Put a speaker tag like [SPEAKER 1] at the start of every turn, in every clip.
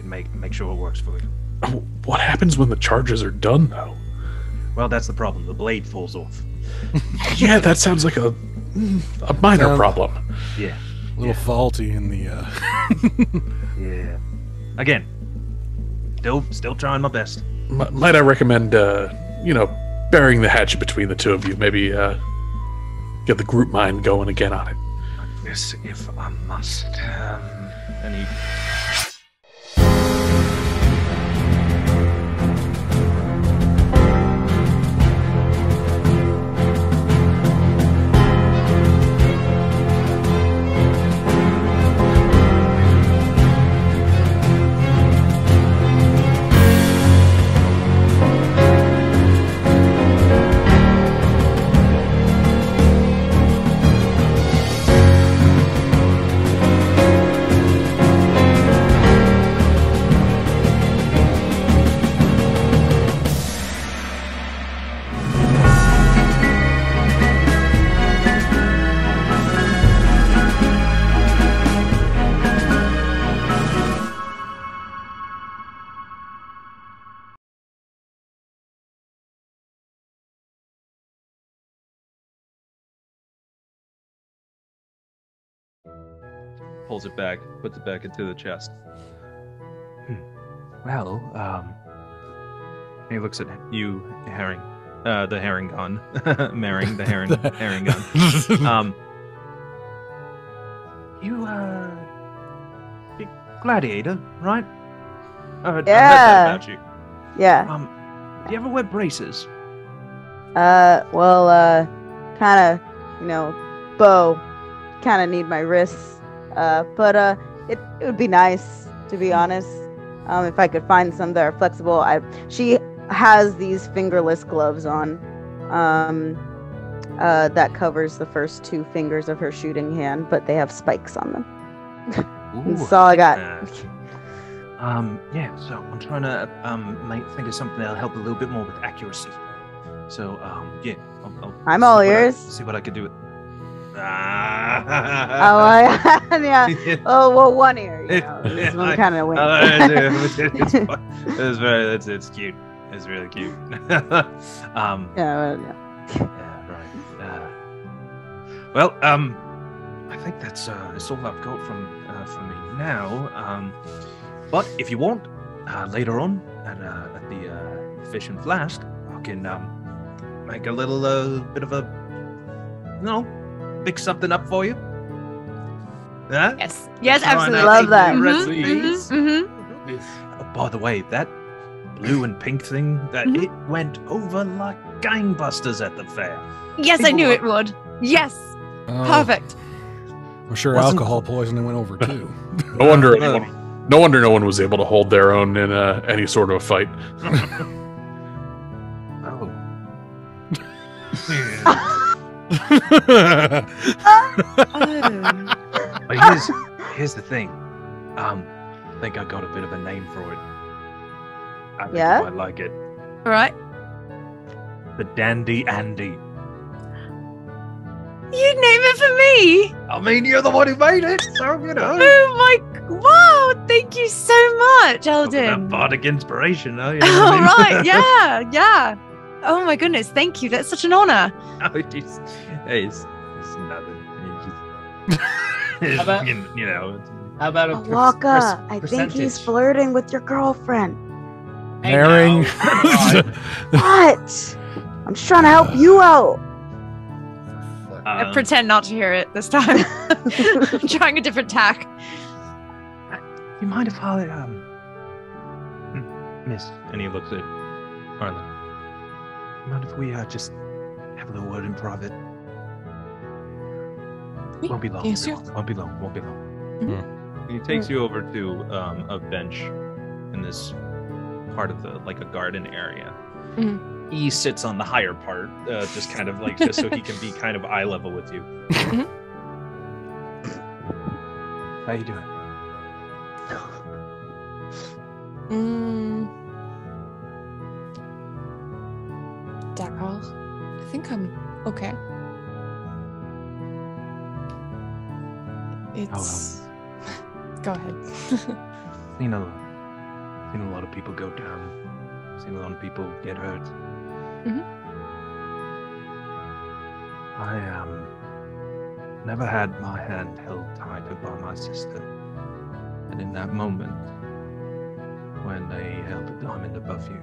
[SPEAKER 1] can make sure it works for you.
[SPEAKER 2] What happens when the charges are done, though?
[SPEAKER 1] Well, that's the problem. The blade falls off.
[SPEAKER 2] Yeah, that sounds like a minor problem.
[SPEAKER 1] Yeah.
[SPEAKER 3] A little faulty in the...
[SPEAKER 1] Yeah. Again, still trying my best.
[SPEAKER 2] Might I recommend, burying the hatchet between the two of you? Maybe get the group mind going again on it.
[SPEAKER 1] Yes, if I must. And he... pulls it back, puts it back into the chest. Well, he looks at you, Herring. The herring gun. Marrying the herring, herring gun. You, big gladiator, right? I heard that about you.
[SPEAKER 4] Yeah.
[SPEAKER 1] Do you ever wear braces?
[SPEAKER 4] Well, kind of, bow. Kind of need my wrists. But it would be nice, to be honest, if I could find some that are flexible. She has these fingerless gloves on, that covers the first 2 fingers of her shooting hand, but they have spikes on them. That's all I got.
[SPEAKER 1] Yeah, so I'm trying to think of something that'll help a little bit more with accuracy. So, yeah,
[SPEAKER 4] I'm all ears.
[SPEAKER 1] See what I can do with...
[SPEAKER 4] Oh, yeah. Oh, well, one ear. This one kind of went.
[SPEAKER 1] It's cute. It's really cute.
[SPEAKER 4] Yeah.
[SPEAKER 1] Right. Well, I think that's all I've got from me now. But if you want, later on at the Fish and Flask, I can make a little bit of a, pick something up for you. Huh?
[SPEAKER 5] Yes, absolutely.
[SPEAKER 4] Love that.
[SPEAKER 1] Oh, by the way, that blue and pink thing, it went over like gangbusters at the fair.
[SPEAKER 5] Yes, I knew it would. Yes. Perfect.
[SPEAKER 3] I'm sure alcohol poisoning went over too.
[SPEAKER 2] No wonder no one was able to hold their own in any sort of a fight.
[SPEAKER 1] But here's the thing. I think I got a bit of a name for it. I think you might like it.
[SPEAKER 5] All right.
[SPEAKER 1] The Dandy Andy.
[SPEAKER 5] You name it for me.
[SPEAKER 1] I mean, you're the one who made it, so
[SPEAKER 5] Oh my! Wow! Thank you so much, Eldon.
[SPEAKER 1] Bardic inspiration, huh?
[SPEAKER 5] All right. Yeah. Oh my goodness! Thank you. That's such an honor.
[SPEAKER 1] No, it's nothing.
[SPEAKER 6] How about a
[SPEAKER 4] Oaxaca, I think he's flirting with your girlfriend.
[SPEAKER 3] Herring.
[SPEAKER 4] What? I'm just trying to help you out.
[SPEAKER 5] I pretend not to hear it this time. I'm trying a different tack.
[SPEAKER 1] You mind if I, Miss? And he looks at Arlin. You mind if we just have a little word in private? Won't be long.
[SPEAKER 7] Yes,
[SPEAKER 1] Won't be long.
[SPEAKER 3] Hmm.
[SPEAKER 1] He takes you over to a bench in this part of a garden area.
[SPEAKER 7] Mm-hmm.
[SPEAKER 1] He sits on the higher part, just kind of just so he can be kind of eye level with you.
[SPEAKER 7] Mm-hmm.
[SPEAKER 1] How you doing?
[SPEAKER 7] D'accord. I think I'm okay. It's... Go ahead.
[SPEAKER 1] You know, seen a lot of people go down. Seen a lot of people get hurt. I never had my hand held tighter by my sister. And in that moment, when they held a diamond above you,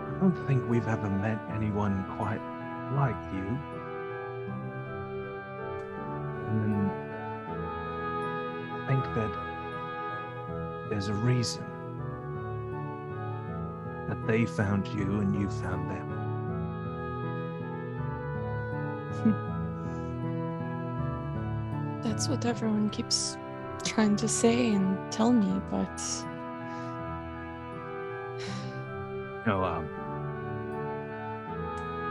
[SPEAKER 1] I don't think we've ever met anyone quite like you. And I think that there's a reason that they found you and you found them.
[SPEAKER 7] That's what everyone keeps trying to say and tell me, but...
[SPEAKER 1] No,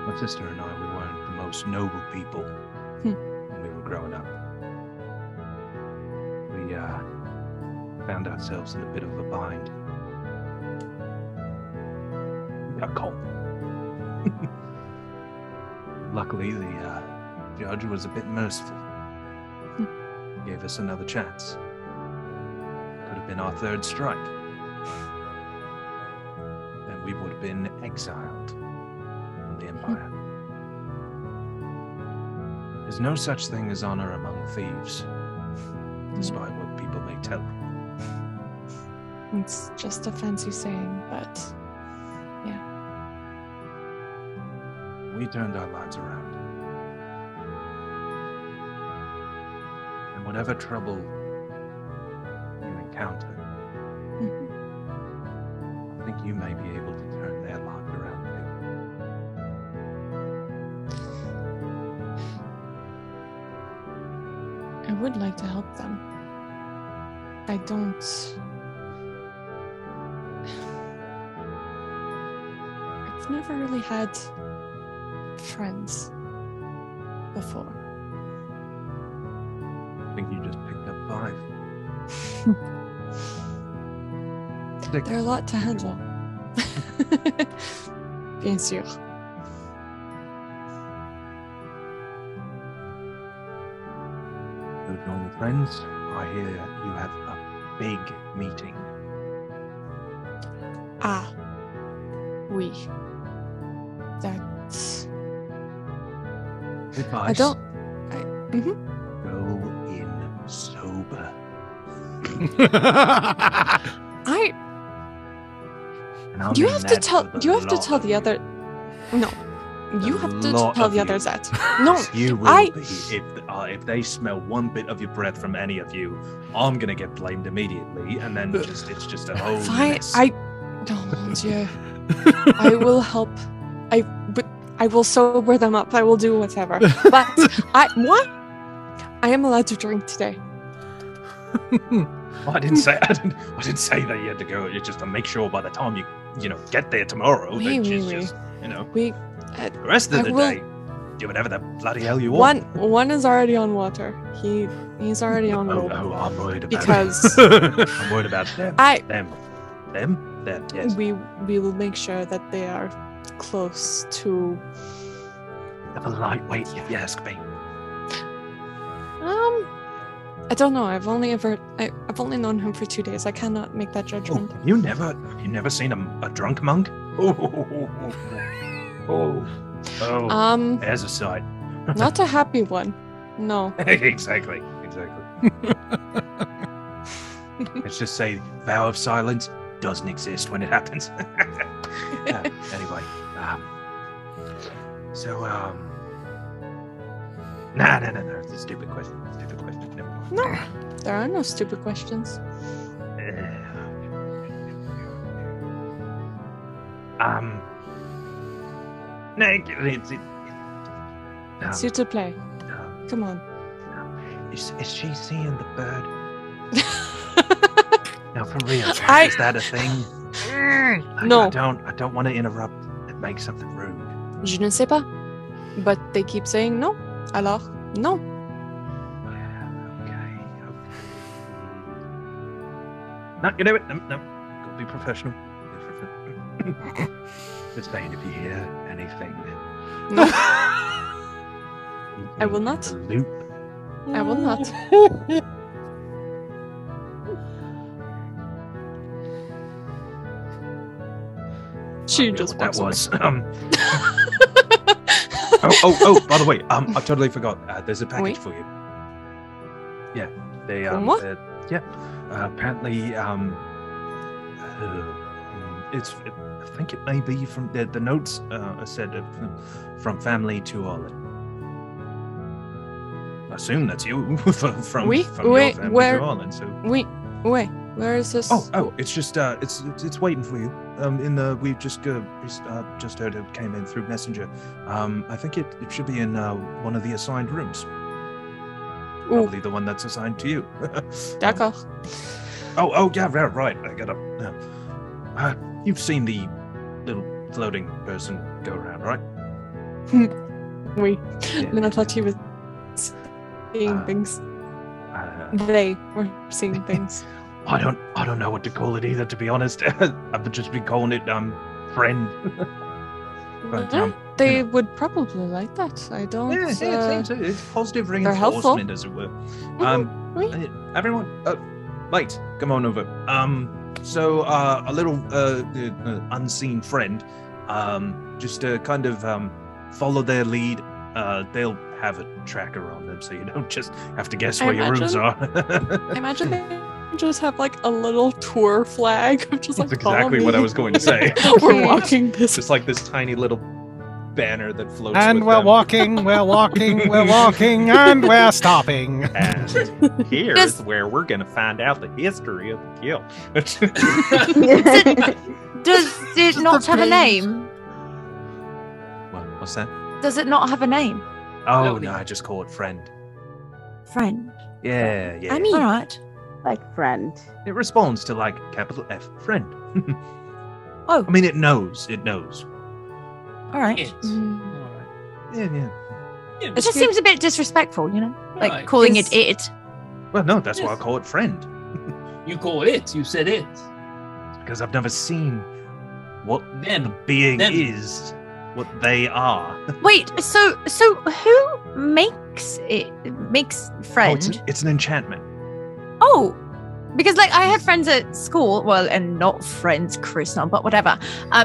[SPEAKER 1] my sister and I, we weren't the most noble people when we were growing up. We found ourselves in a bit of a bind. We got caught. Luckily, the judge was a bit merciful. Gave us another chance. Could have been our third strike. Then we would have been exiled from the Empire. There's no such thing as honor among thieves, despite what people may tell you.
[SPEAKER 7] It's just a fancy saying, but yeah.
[SPEAKER 1] We turned our lives around. And whatever trouble you encounter, I think you may be able to turn their lives around too.
[SPEAKER 7] I would like to help them. I don't... I've never really had friends before.
[SPEAKER 1] I think you just picked up 5.
[SPEAKER 7] They're a lot to handle. Bien sûr.
[SPEAKER 1] Good normal friends, I hear you have a big meeting.
[SPEAKER 7] Ah. Oui. That's...
[SPEAKER 1] Advice.
[SPEAKER 7] I don't...
[SPEAKER 1] Go in sober. And I
[SPEAKER 7] You
[SPEAKER 1] mean
[SPEAKER 7] have to
[SPEAKER 1] that
[SPEAKER 7] tell...
[SPEAKER 1] with a
[SPEAKER 7] You have to
[SPEAKER 1] lot
[SPEAKER 7] tell
[SPEAKER 1] of
[SPEAKER 7] the
[SPEAKER 1] you.
[SPEAKER 7] other... No. You have to
[SPEAKER 1] lot
[SPEAKER 7] tell
[SPEAKER 1] of
[SPEAKER 7] the
[SPEAKER 1] you.
[SPEAKER 7] others that. No.
[SPEAKER 1] You will
[SPEAKER 7] I-
[SPEAKER 1] be. If they smell one bit of your breath from any of you, I'm gonna get blamed immediately, and then it's just a whole
[SPEAKER 7] Fine.
[SPEAKER 1] mess.
[SPEAKER 7] Oh, mon Dieu. I will help. I will sober them up. I will do whatever. But what? I am allowed to drink today.
[SPEAKER 1] Well, I didn't say I didn't say that you had to go. It's just to make sure by the time you get there tomorrow, that
[SPEAKER 7] Oui,
[SPEAKER 1] you
[SPEAKER 7] oui,
[SPEAKER 1] just
[SPEAKER 7] We
[SPEAKER 1] the rest of
[SPEAKER 7] I
[SPEAKER 1] the
[SPEAKER 7] will-
[SPEAKER 1] day, do whatever the bloody hell you want.
[SPEAKER 7] one is already on water. He's already on rope.
[SPEAKER 1] Oh, I'm worried about
[SPEAKER 7] Because
[SPEAKER 1] I'm worried about them. Them. Yes.
[SPEAKER 7] we will make sure that they are close to.
[SPEAKER 1] Have a lightweight, if you ask me.
[SPEAKER 7] I don't know. I've only known him for 2 days. I cannot make that judgment.
[SPEAKER 1] Have you never seen a drunk monk? Oh. There's a sight.
[SPEAKER 7] Not a happy one. No.
[SPEAKER 1] Exactly. Let's just say vow of silence doesn't exist when it happens. Anyway, no. It's a stupid question. Never mind.
[SPEAKER 7] No. There are no stupid questions.
[SPEAKER 1] No, it's
[SPEAKER 7] It's you to play. Come on.
[SPEAKER 1] Is she seeing the bird? No, for real. Is that a thing?
[SPEAKER 7] No.
[SPEAKER 1] I don't want to interrupt and make something rude.
[SPEAKER 7] Je ne sais pas. But they keep saying no. Alors, no.
[SPEAKER 1] Okay. No, you know what? No. Gotta be professional. Just saying, if you hear anything.
[SPEAKER 7] No. I will not.
[SPEAKER 1] The loop.
[SPEAKER 7] I will not. She
[SPEAKER 1] idea
[SPEAKER 7] just
[SPEAKER 1] what that
[SPEAKER 7] walks
[SPEAKER 1] was. Oh, by the way, I totally forgot. There's a package
[SPEAKER 7] Oui?
[SPEAKER 1] for you. Yeah, they
[SPEAKER 7] What?
[SPEAKER 1] apparently I think it may be from the notes said from family to Arlin. I assume that's you from
[SPEAKER 7] Oui?
[SPEAKER 1] your family
[SPEAKER 7] Where?
[SPEAKER 1] to Arlin. So
[SPEAKER 7] Wait, where is this?
[SPEAKER 1] oh, it's just it's waiting for you. We've just heard it came in through Messenger. I think it should be in one of the assigned rooms. Probably the one that's assigned to you.
[SPEAKER 7] D'accord.
[SPEAKER 1] Oh yeah, right. I got up. You've seen the little floating person go around, right?
[SPEAKER 7] Oui.
[SPEAKER 1] Yeah.
[SPEAKER 7] Then I thought he was seeing things. They were seeing things.
[SPEAKER 1] I don't know what to call it either, to be honest. I've just been calling it friend. But,
[SPEAKER 7] They
[SPEAKER 1] you know.
[SPEAKER 7] would probably like that. I don't.
[SPEAKER 1] It's positive
[SPEAKER 7] they're helpful.
[SPEAKER 1] reinforcement, as it were.
[SPEAKER 7] Oui.
[SPEAKER 1] Everyone, mate, come on over. So a little unseen friend, just kind of follow their lead. They'll have a tracker on them, so you don't just have to guess where your rooms are.
[SPEAKER 7] I imagine they just have like a little tour flag of just like.
[SPEAKER 1] That's exactly what I was going to say.
[SPEAKER 7] We're walking this.
[SPEAKER 1] Just like this tiny little banner that floats.
[SPEAKER 3] And
[SPEAKER 1] with
[SPEAKER 3] we're
[SPEAKER 1] them.
[SPEAKER 3] walking, and we're stopping.
[SPEAKER 1] And here's where we're going to find out the history of the kill.
[SPEAKER 5] Does it not have a name?
[SPEAKER 1] What's that?
[SPEAKER 5] Does it not have a name?
[SPEAKER 1] Oh, no, I just call it friend.
[SPEAKER 5] Friend.
[SPEAKER 1] Yeah.
[SPEAKER 7] I mean,
[SPEAKER 5] All right.
[SPEAKER 4] Like friend.
[SPEAKER 1] It responds to like capital F, friend.
[SPEAKER 5] Oh.
[SPEAKER 1] I mean, it knows.
[SPEAKER 5] All right.
[SPEAKER 1] Yeah.
[SPEAKER 5] It just seems a bit disrespectful, you know, like
[SPEAKER 6] Right.
[SPEAKER 5] calling it.
[SPEAKER 1] Well, no, that's why I call it friend.
[SPEAKER 6] You call it. You said it.
[SPEAKER 1] Because I've never seen what
[SPEAKER 6] Then
[SPEAKER 1] the being
[SPEAKER 6] then-
[SPEAKER 1] is, what they are.
[SPEAKER 5] Wait, so who makes it? Makes friend?
[SPEAKER 1] It's an enchantment.
[SPEAKER 5] Oh, because like I have friends at school, well, and not friends, Chris, not, but whatever,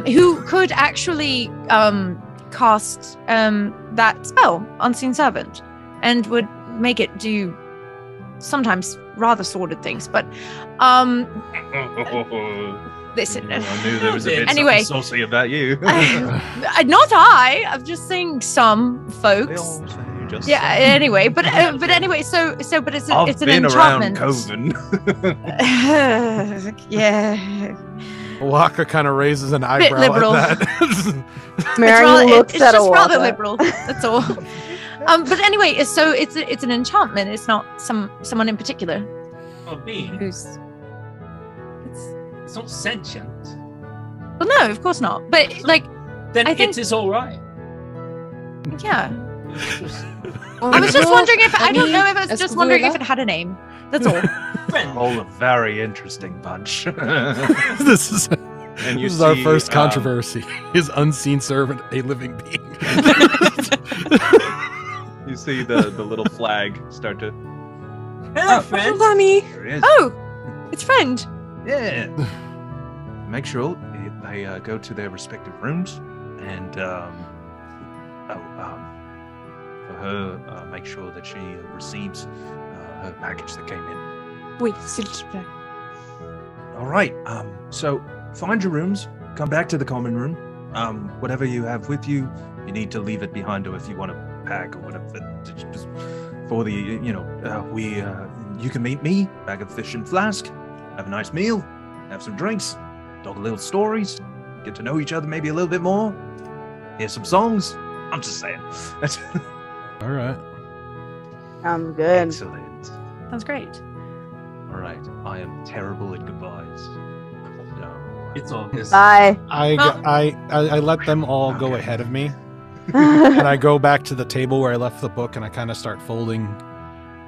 [SPEAKER 5] who could actually cast that spell, Unseen Servant, and would make it do sometimes rather sordid things. But listen,
[SPEAKER 1] I knew there was a bit
[SPEAKER 5] Anyway.
[SPEAKER 1] something saucy about you.
[SPEAKER 5] not I. I'm just saying some folks. Yeah. Anyway, but anyway, so but it's
[SPEAKER 1] I've
[SPEAKER 5] it's an
[SPEAKER 1] been
[SPEAKER 5] enchantment.
[SPEAKER 1] around Coven.
[SPEAKER 5] Yeah.
[SPEAKER 3] Waka kind of raises an eyebrow
[SPEAKER 5] liberal.
[SPEAKER 3] at that.
[SPEAKER 4] Mary looks
[SPEAKER 5] it's
[SPEAKER 4] at
[SPEAKER 5] just rather
[SPEAKER 4] Oaxaca.
[SPEAKER 5] liberal. That's all. But anyway, so it's an enchantment. It's not someone in particular
[SPEAKER 6] Oh, being.
[SPEAKER 5] who's.
[SPEAKER 6] It's not sentient.
[SPEAKER 5] Well, no, of course not. But like,
[SPEAKER 6] Then
[SPEAKER 5] I think-
[SPEAKER 6] it is all right.
[SPEAKER 5] yeah.
[SPEAKER 6] It's just
[SPEAKER 5] I was just wondering if I don't
[SPEAKER 7] Any
[SPEAKER 5] know if I was just wondering if
[SPEAKER 7] escuela?
[SPEAKER 5] it had a name. That's all.
[SPEAKER 6] friend.
[SPEAKER 1] All a very interesting bunch.
[SPEAKER 3] this is
[SPEAKER 1] And you
[SPEAKER 3] this is our
[SPEAKER 1] see,
[SPEAKER 3] first controversy. Is unseen servant a living being?
[SPEAKER 1] You see the little flag start to.
[SPEAKER 6] Hello, friend.
[SPEAKER 7] Bunny.
[SPEAKER 1] There it is.
[SPEAKER 5] Oh, it's friend.
[SPEAKER 1] Yeah. Make sure they go to their respective rooms, and for her, make sure that she receives her package that came in.
[SPEAKER 7] Wait, s'il te plaît.
[SPEAKER 1] All right. So find your rooms. Come back to the common room. Whatever you have with you, you need to leave it behind, or if you want to pack or whatever. Just for the you can meet me back at the Fish and Flask. Have a nice meal. Have some drinks. Talk a little stories. Get to know each other maybe a little bit more. Hear some songs. I'm just saying.
[SPEAKER 3] All right.
[SPEAKER 4] Sounds good.
[SPEAKER 1] Excellent.
[SPEAKER 5] Sounds great.
[SPEAKER 1] All right. I am terrible at goodbyes. No.
[SPEAKER 6] It's obvious.
[SPEAKER 4] Bye.
[SPEAKER 3] I let them all go ahead of me, and I go back to the table where I left the book, and I kind of start folding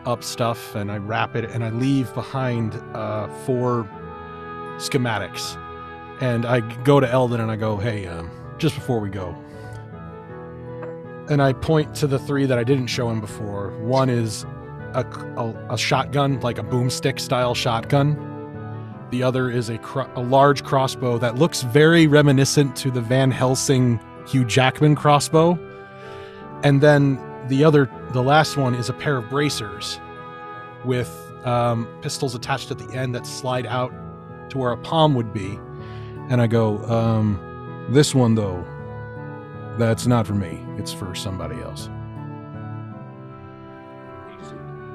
[SPEAKER 3] up stuff, and I wrap it, and I leave behind 4 schematics, and I go to Eldon and I go, hey, just before we go, and I point to the 3 that I didn't show him before. One is a shotgun, like a boomstick style shotgun, The other is a large crossbow that looks very reminiscent to the Van Helsing Hugh Jackman crossbow. And then the last one is a pair of bracers with pistols attached at the end that slide out to where a palm would be. And I go, this one though, that's not for me. It's for somebody else.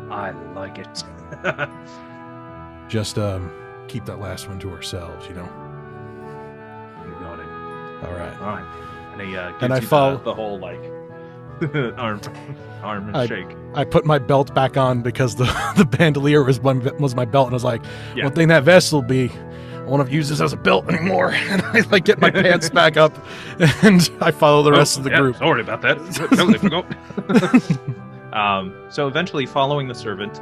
[SPEAKER 1] I like it.
[SPEAKER 3] Just keep that last one to ourselves, you know.
[SPEAKER 1] You got it.
[SPEAKER 3] All right.
[SPEAKER 1] All right. And he gives
[SPEAKER 3] And I
[SPEAKER 1] you
[SPEAKER 3] follow
[SPEAKER 1] the whole like arm and shake.
[SPEAKER 3] I put my belt back on because the bandolier was my belt, and I was like,
[SPEAKER 1] Yeah.
[SPEAKER 3] one thing that vest will be, I won't use this as a belt anymore. And I like get my pants back up, and I follow the rest of the group.
[SPEAKER 1] Sorry about that. Totally forgot. So eventually, following the servant,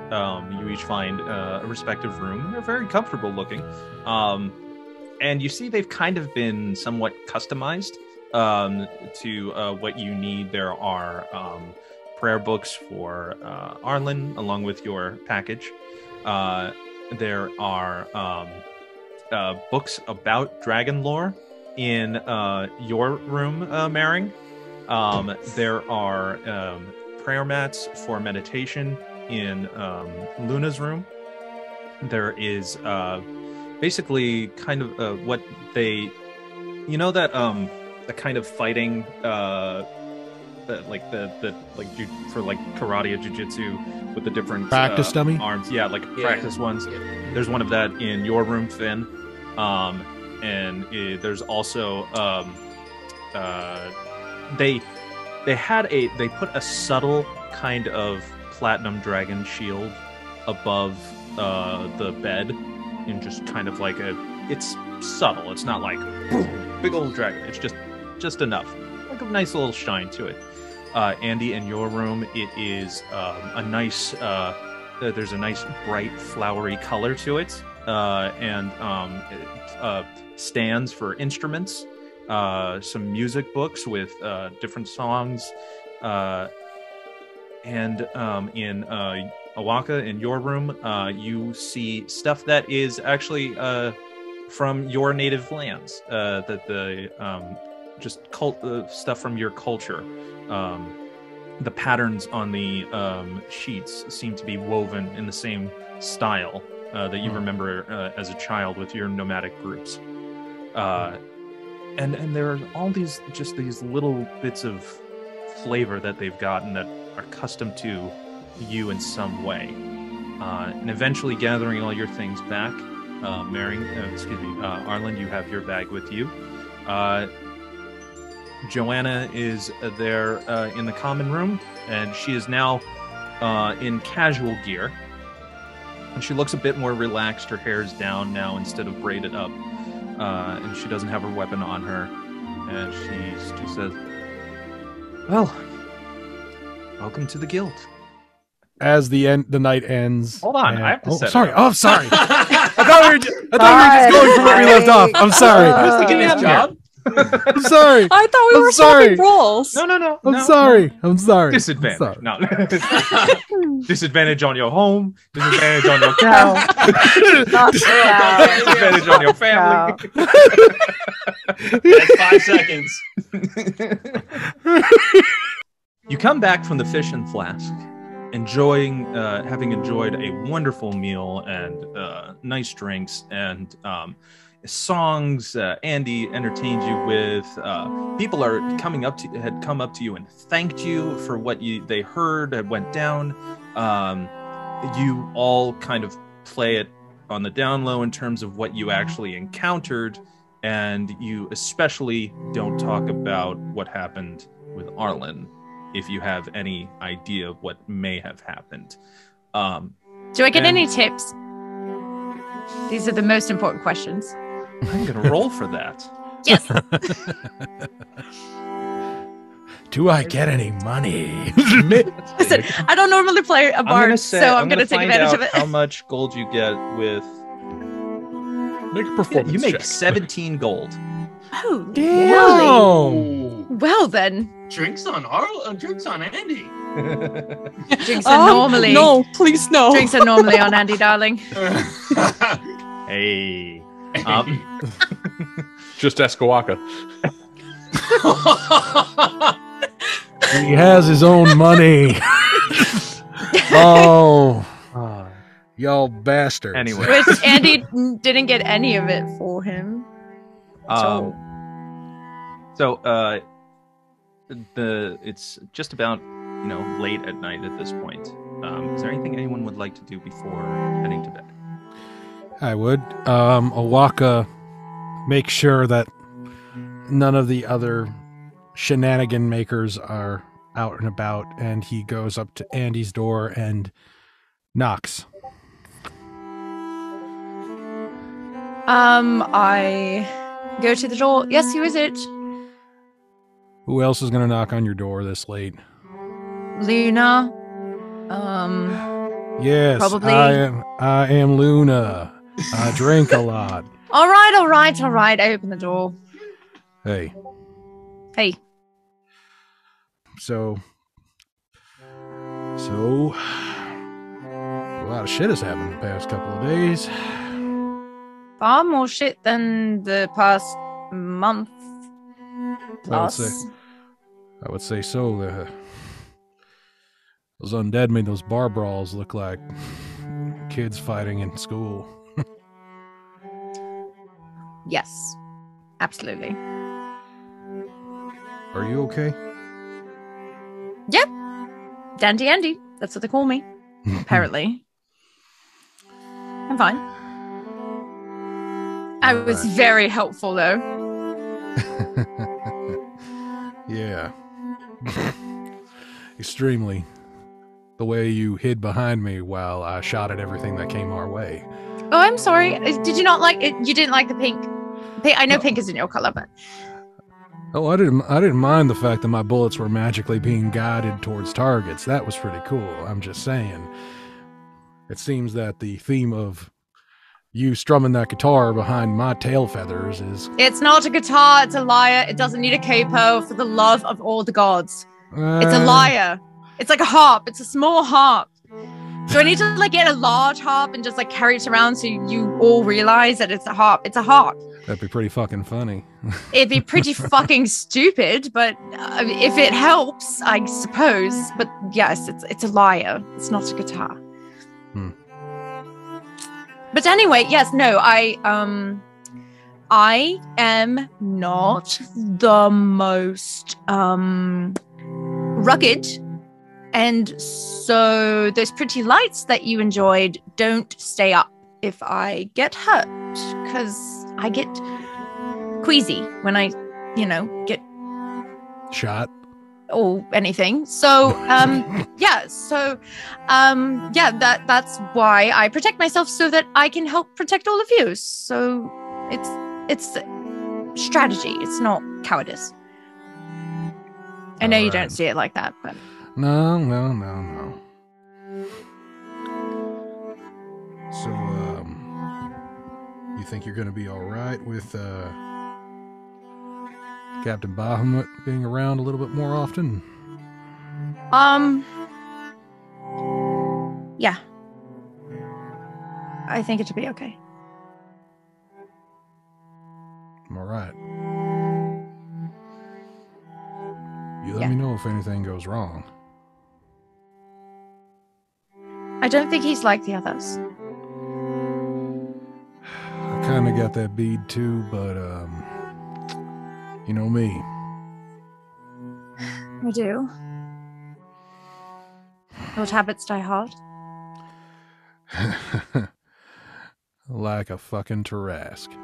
[SPEAKER 1] you each find a respective room. They're very comfortable looking. And you see they've kind of been somewhat customized to what you need. There are prayer books for Arlin, along with your package. There are books about dragon lore in your room, Maring. There are prayer mats for meditation in Luna's room. There is basically kind of what they, you know, that a kind of fighting like for like karate or jiu-jitsu with the different
[SPEAKER 3] Practice dummy
[SPEAKER 1] arms, practice ones. There's one of that in your room, Finn. And there's also they put a subtle kind of platinum dragon shield above the bed, in just kind of like it's subtle. It's not like big old dragon. It's just enough, like a nice little shine to it. Andy, in your room, it is a nice. There's a nice bright flowery color to it, and stands for instruments, some music books with different songs, and in Oaxaca, in your room, you see stuff that is actually from your native lands, that the just stuff from your culture. The patterns on the sheets seem to be woven in the same style that you remember as a child with your nomadic groups. And there are all these little bits of flavor that they've gotten that are custom to you in some way. And eventually gathering all your things back, Arlin, you have your bag with you. Joanna is there in the common room, and she is now in casual gear. And she looks a bit more relaxed. Her hair's down now instead of braided up. And she doesn't have her weapon on her. And she says, well, welcome to the guild.
[SPEAKER 3] As the night ends.
[SPEAKER 1] Hold on, I have to set
[SPEAKER 3] sorry.
[SPEAKER 1] it up.
[SPEAKER 3] Oh, sorry. I thought we were just going from where we left off. I'm sorry.
[SPEAKER 6] I was thinking his job.
[SPEAKER 3] I'm sorry.
[SPEAKER 7] I thought we were swapping roles.
[SPEAKER 1] No.
[SPEAKER 3] I'm sorry.
[SPEAKER 1] Disadvantage.
[SPEAKER 3] I'm sorry.
[SPEAKER 1] No. Disadvantage on your home. Disadvantage on your cow. Disadvantage on your family.
[SPEAKER 6] That's 5 seconds.
[SPEAKER 1] You come back from the Fish and Flask, having enjoyed a wonderful meal and nice drinks and songs. Andy entertained you with. People had come up to you and thanked you for what they heard and went down. You all kind of play it on the down low in terms of what you actually encountered, and you especially don't talk about what happened with Arlin, if you have any idea of what may have happened.
[SPEAKER 5] Do I get any tips? These are the most important questions.
[SPEAKER 1] I'm going to roll for that.
[SPEAKER 5] Yes.
[SPEAKER 3] Do I get any money?
[SPEAKER 5] Listen, I don't normally play a bard, so I'm going to take advantage of it.
[SPEAKER 1] How much gold you get with...
[SPEAKER 2] Make a performance
[SPEAKER 1] You make
[SPEAKER 2] check.
[SPEAKER 1] 17 gold.
[SPEAKER 5] Oh,
[SPEAKER 3] Damn.
[SPEAKER 5] really? Well then.
[SPEAKER 6] Drinks on Andy.
[SPEAKER 5] Drinks are normally...
[SPEAKER 7] No, please no.
[SPEAKER 5] Drinks are normally on Andy, darling.
[SPEAKER 1] Hey.
[SPEAKER 2] Just ask Oaxaca.
[SPEAKER 3] He has his own money. Oh, y'all bastards.
[SPEAKER 1] Anyway.
[SPEAKER 5] Which Andy didn't get any of it for him.
[SPEAKER 1] It's just about late at night at this point. Is there anything anyone would like to do before heading to bed?
[SPEAKER 3] I would. Oaxaca, make sure that none of the other shenanigan makers are out and about, and he goes up to Andy's door and knocks.
[SPEAKER 5] I go to the door. Yes, who is it?
[SPEAKER 3] Who else is going to knock on your door this late?
[SPEAKER 5] Luna.
[SPEAKER 3] Yes,
[SPEAKER 5] Probably.
[SPEAKER 3] I am Luna. I drink a lot.
[SPEAKER 5] All right. I open the door.
[SPEAKER 3] Hey.
[SPEAKER 5] Hey.
[SPEAKER 3] So, a lot of shit has happened the past couple of days.
[SPEAKER 5] Far more shit than the past month plus.
[SPEAKER 3] I would say so. Those undead made those bar brawls look like kids fighting in school.
[SPEAKER 5] Yes, absolutely.
[SPEAKER 3] Are you okay?
[SPEAKER 5] Yep. Dandy Andy. That's what they call me. Apparently. I'm fine. I was very helpful, though.
[SPEAKER 3] Yeah. Extremely. The way you hid behind me while I shot at everything that came our way.
[SPEAKER 5] Oh, I'm sorry. Did you not like it? You didn't like the pink? I know pink isn't your color, but...
[SPEAKER 3] Oh, I didn't mind the fact that my bullets were magically being guided towards targets. That was pretty cool. I'm just saying. It seems that the theme of you strumming that guitar behind my tail feathers is...
[SPEAKER 5] It's not a guitar, it's a lyre. It doesn't need a capo, for the love of all the gods. It's a lyre. It's like a harp. It's a small harp. Do I need to get a large harp and just carry it around so you all realize that it's a harp? It's a harp.
[SPEAKER 3] That'd be pretty fucking funny.
[SPEAKER 5] It'd be pretty fucking stupid, but if it helps, I suppose. But yes, it's a lyre. It's not a guitar. But anyway, yes, no, I am not the most rugged. And so those pretty lights that you enjoyed don't stay up if I get hurt, because I get queasy when I, get
[SPEAKER 3] shot
[SPEAKER 5] or anything. So, that's why I protect myself, so that I can help protect all of you. So it's strategy. It's not cowardice. I know you don't see it like that, but...
[SPEAKER 3] No. So, you think you're going to be all right with Captain Bahamut being around a little bit more often?
[SPEAKER 5] Yeah. I think it should be okay.
[SPEAKER 3] All right. You let me know if anything goes wrong.
[SPEAKER 5] I don't think he's like the others.
[SPEAKER 3] I kind of got that bead too, but, you know me.
[SPEAKER 5] I do. Old habits die hard.
[SPEAKER 3] Like a fucking Tarrasque.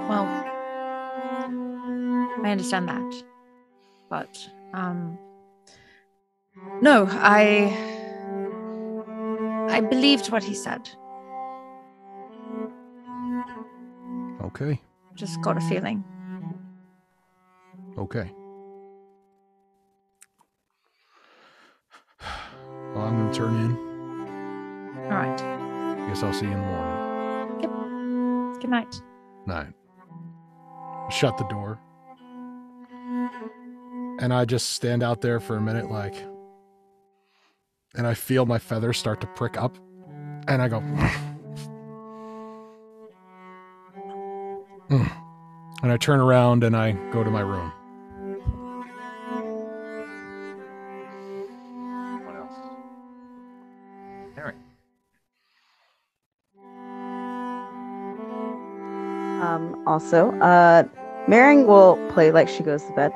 [SPEAKER 5] Well, I understand that. But, no, I believed what he said.
[SPEAKER 3] Okay.
[SPEAKER 5] Just got a feeling.
[SPEAKER 3] Okay. Well, I'm going to turn in.
[SPEAKER 5] All right.
[SPEAKER 3] Guess I'll see you in the morning.
[SPEAKER 5] Yep. Good night.
[SPEAKER 3] Night. Shut the door. And I just stand out there for a minute, and I feel my feathers start to prick up. And I go, and I turn around and I go to my room.
[SPEAKER 1] What else? Harry.
[SPEAKER 4] Also, Maring will play like she goes to bed.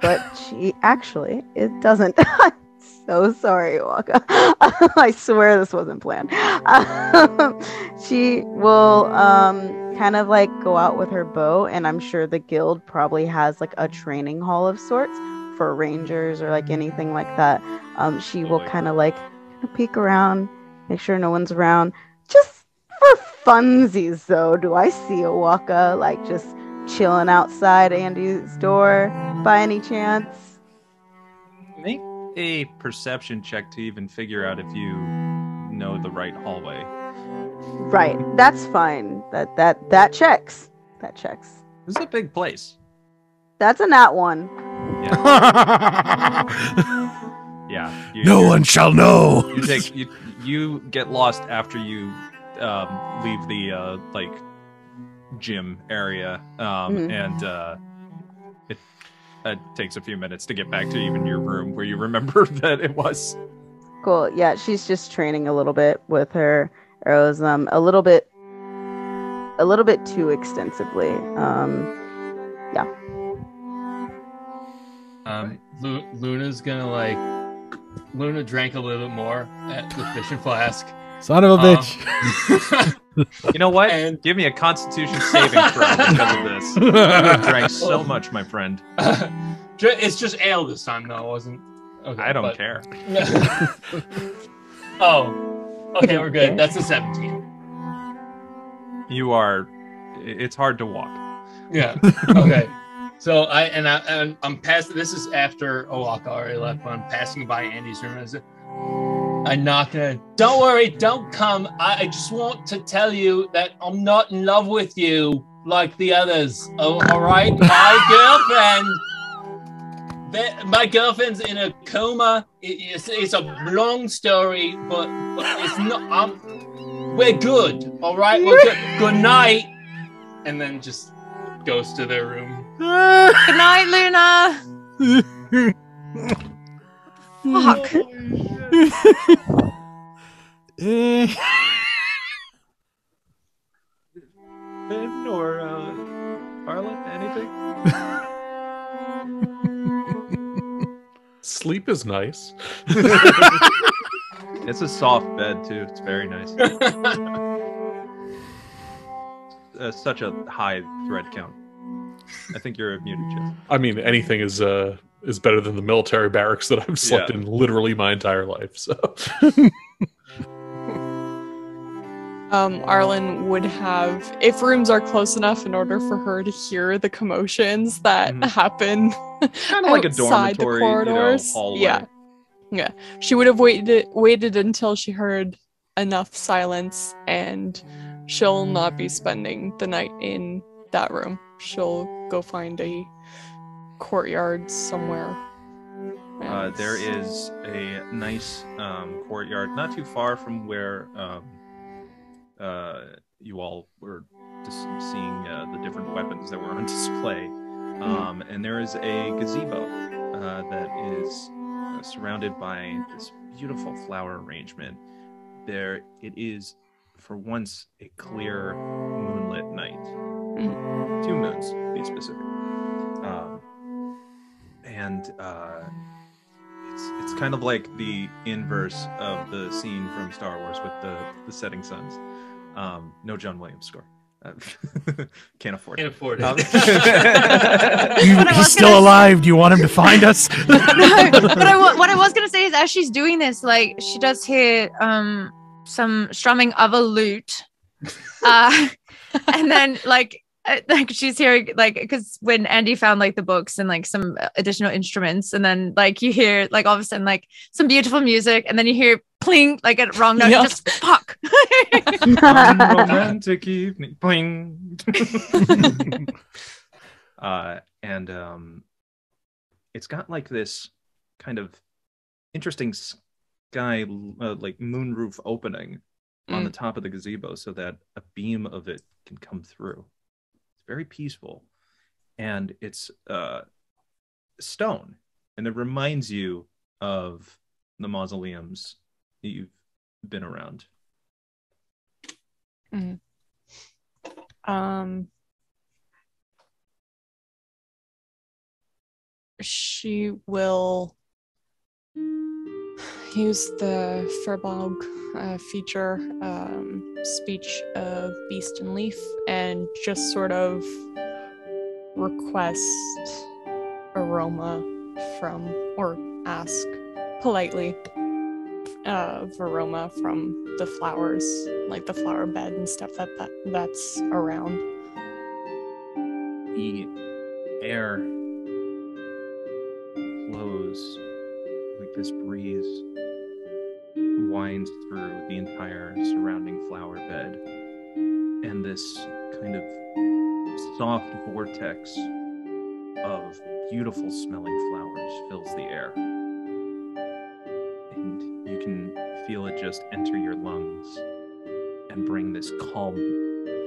[SPEAKER 4] But she actually, it doesn't. I'm so sorry, Waka. I swear this wasn't planned. She will kind of like go out with her bow, and I'm sure the guild probably has like a training hall of sorts for rangers or like anything like that. She will kind of like peek around, make sure no one's around. Just for funsies, though, do I see a Waka like just chilling outside Andy's door by any chance?
[SPEAKER 1] Make a perception check to even figure out if you know the right hallway.
[SPEAKER 4] Right, that's fine. That checks. That checks.
[SPEAKER 1] This is a big place.
[SPEAKER 4] That's a nat one.
[SPEAKER 1] Yeah.
[SPEAKER 3] No one shall know.
[SPEAKER 1] You get lost after you leave the like gym area, and it takes a few minutes to get back to even your room where you remember that it was.
[SPEAKER 4] Cool. Yeah, she's just training a little bit with her arrows, a little bit too extensively. Yeah.
[SPEAKER 6] Luna's gonna Luna drank a little bit more at the fishing flask.
[SPEAKER 3] Son of a bitch.
[SPEAKER 1] You know what? Give me a Constitution saving throw because of this. You drank so much, my friend.
[SPEAKER 6] It's just ale this time, though. It wasn't. Okay,
[SPEAKER 1] I don't care.
[SPEAKER 6] Oh, okay, we're good. That's a 17.
[SPEAKER 1] You are. It's hard to walk.
[SPEAKER 6] Yeah. Okay. So I'm passing. This is after Oaxaca already left. But I'm passing by Andy's room. I'm not gonna. Don't worry. Don't come. I just want to tell you that I'm not in love with you like the others. Oh, all right. My girlfriend's in a coma. It's a long story, but it's not. We're good. All right. We're good. Good night. And then just goes to their room.
[SPEAKER 5] Good night, Luna. Fuck.
[SPEAKER 1] Ben or Arlin, anything?
[SPEAKER 2] Sleep is nice.
[SPEAKER 1] It's a soft bed too. It's very nice. Such a high thread count. I think you're muted, Jess.
[SPEAKER 2] I mean, anything is better than the military barracks that I've slept in literally my entire life. So,
[SPEAKER 7] Arlin would have, if rooms are close enough in order for her to hear the commotions that happen,
[SPEAKER 1] kind of like a dormitory,
[SPEAKER 7] the corridors.
[SPEAKER 1] hallway.
[SPEAKER 7] Yeah. She would have waited until she heard enough silence, and she'll not be spending the night in that room. She'll go find a courtyard somewhere.
[SPEAKER 1] There is a nice courtyard not too far from where you all were just seeing the different weapons that were on display. And there is a gazebo that is surrounded by this beautiful flower arrangement. There it is, for once, a clear moonlit night. 2 moons, to be specific. It's kind of like the inverse of the scene from Star Wars with the setting suns. No John Williams score. Can't afford it.
[SPEAKER 3] He's still alive. Do you want him to find us?
[SPEAKER 5] No, but what I was gonna say is, as she's doing this, like, she does hear some strumming of a lute, and then like she's hearing, like, because when Andy found like the books and like some additional instruments, and then like you hear like all of a sudden like some beautiful music, and then you hear pling like a wrong note, and just fuck.
[SPEAKER 1] Romantic evening, pling. And it's got like this kind of interesting sky, like moonroof opening on the top of the gazebo so that a beam of it can come through. It's very peaceful. And it's stone. And it reminds you of the mausoleums that you've been around.
[SPEAKER 7] She will use the Furbolg feature speech of Beast and Leaf and just sort of request aroma from, or ask politely of aroma from the flowers, like the flower bed and stuff that's around.
[SPEAKER 1] The air flows like this breeze winds through the entire surrounding flower bed, and this kind of soft vortex of beautiful smelling flowers fills the air. And you can feel it just enter your lungs and bring this calm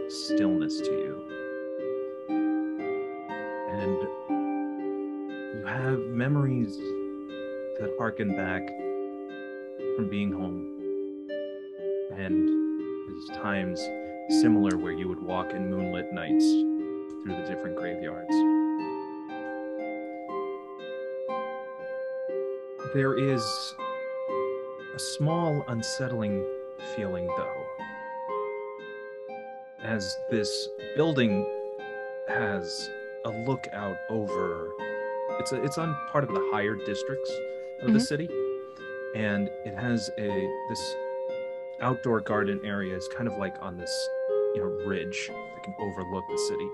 [SPEAKER 1] stillness to you. And you have memories that harken back from being home. And there's times similar where you would walk in moonlit nights through the different graveyards. There is a small unsettling feeling, though, as this building has a lookout over. It's on part of the higher districts of the city, and it has this outdoor garden area is kind of like on this ridge that can overlook the city.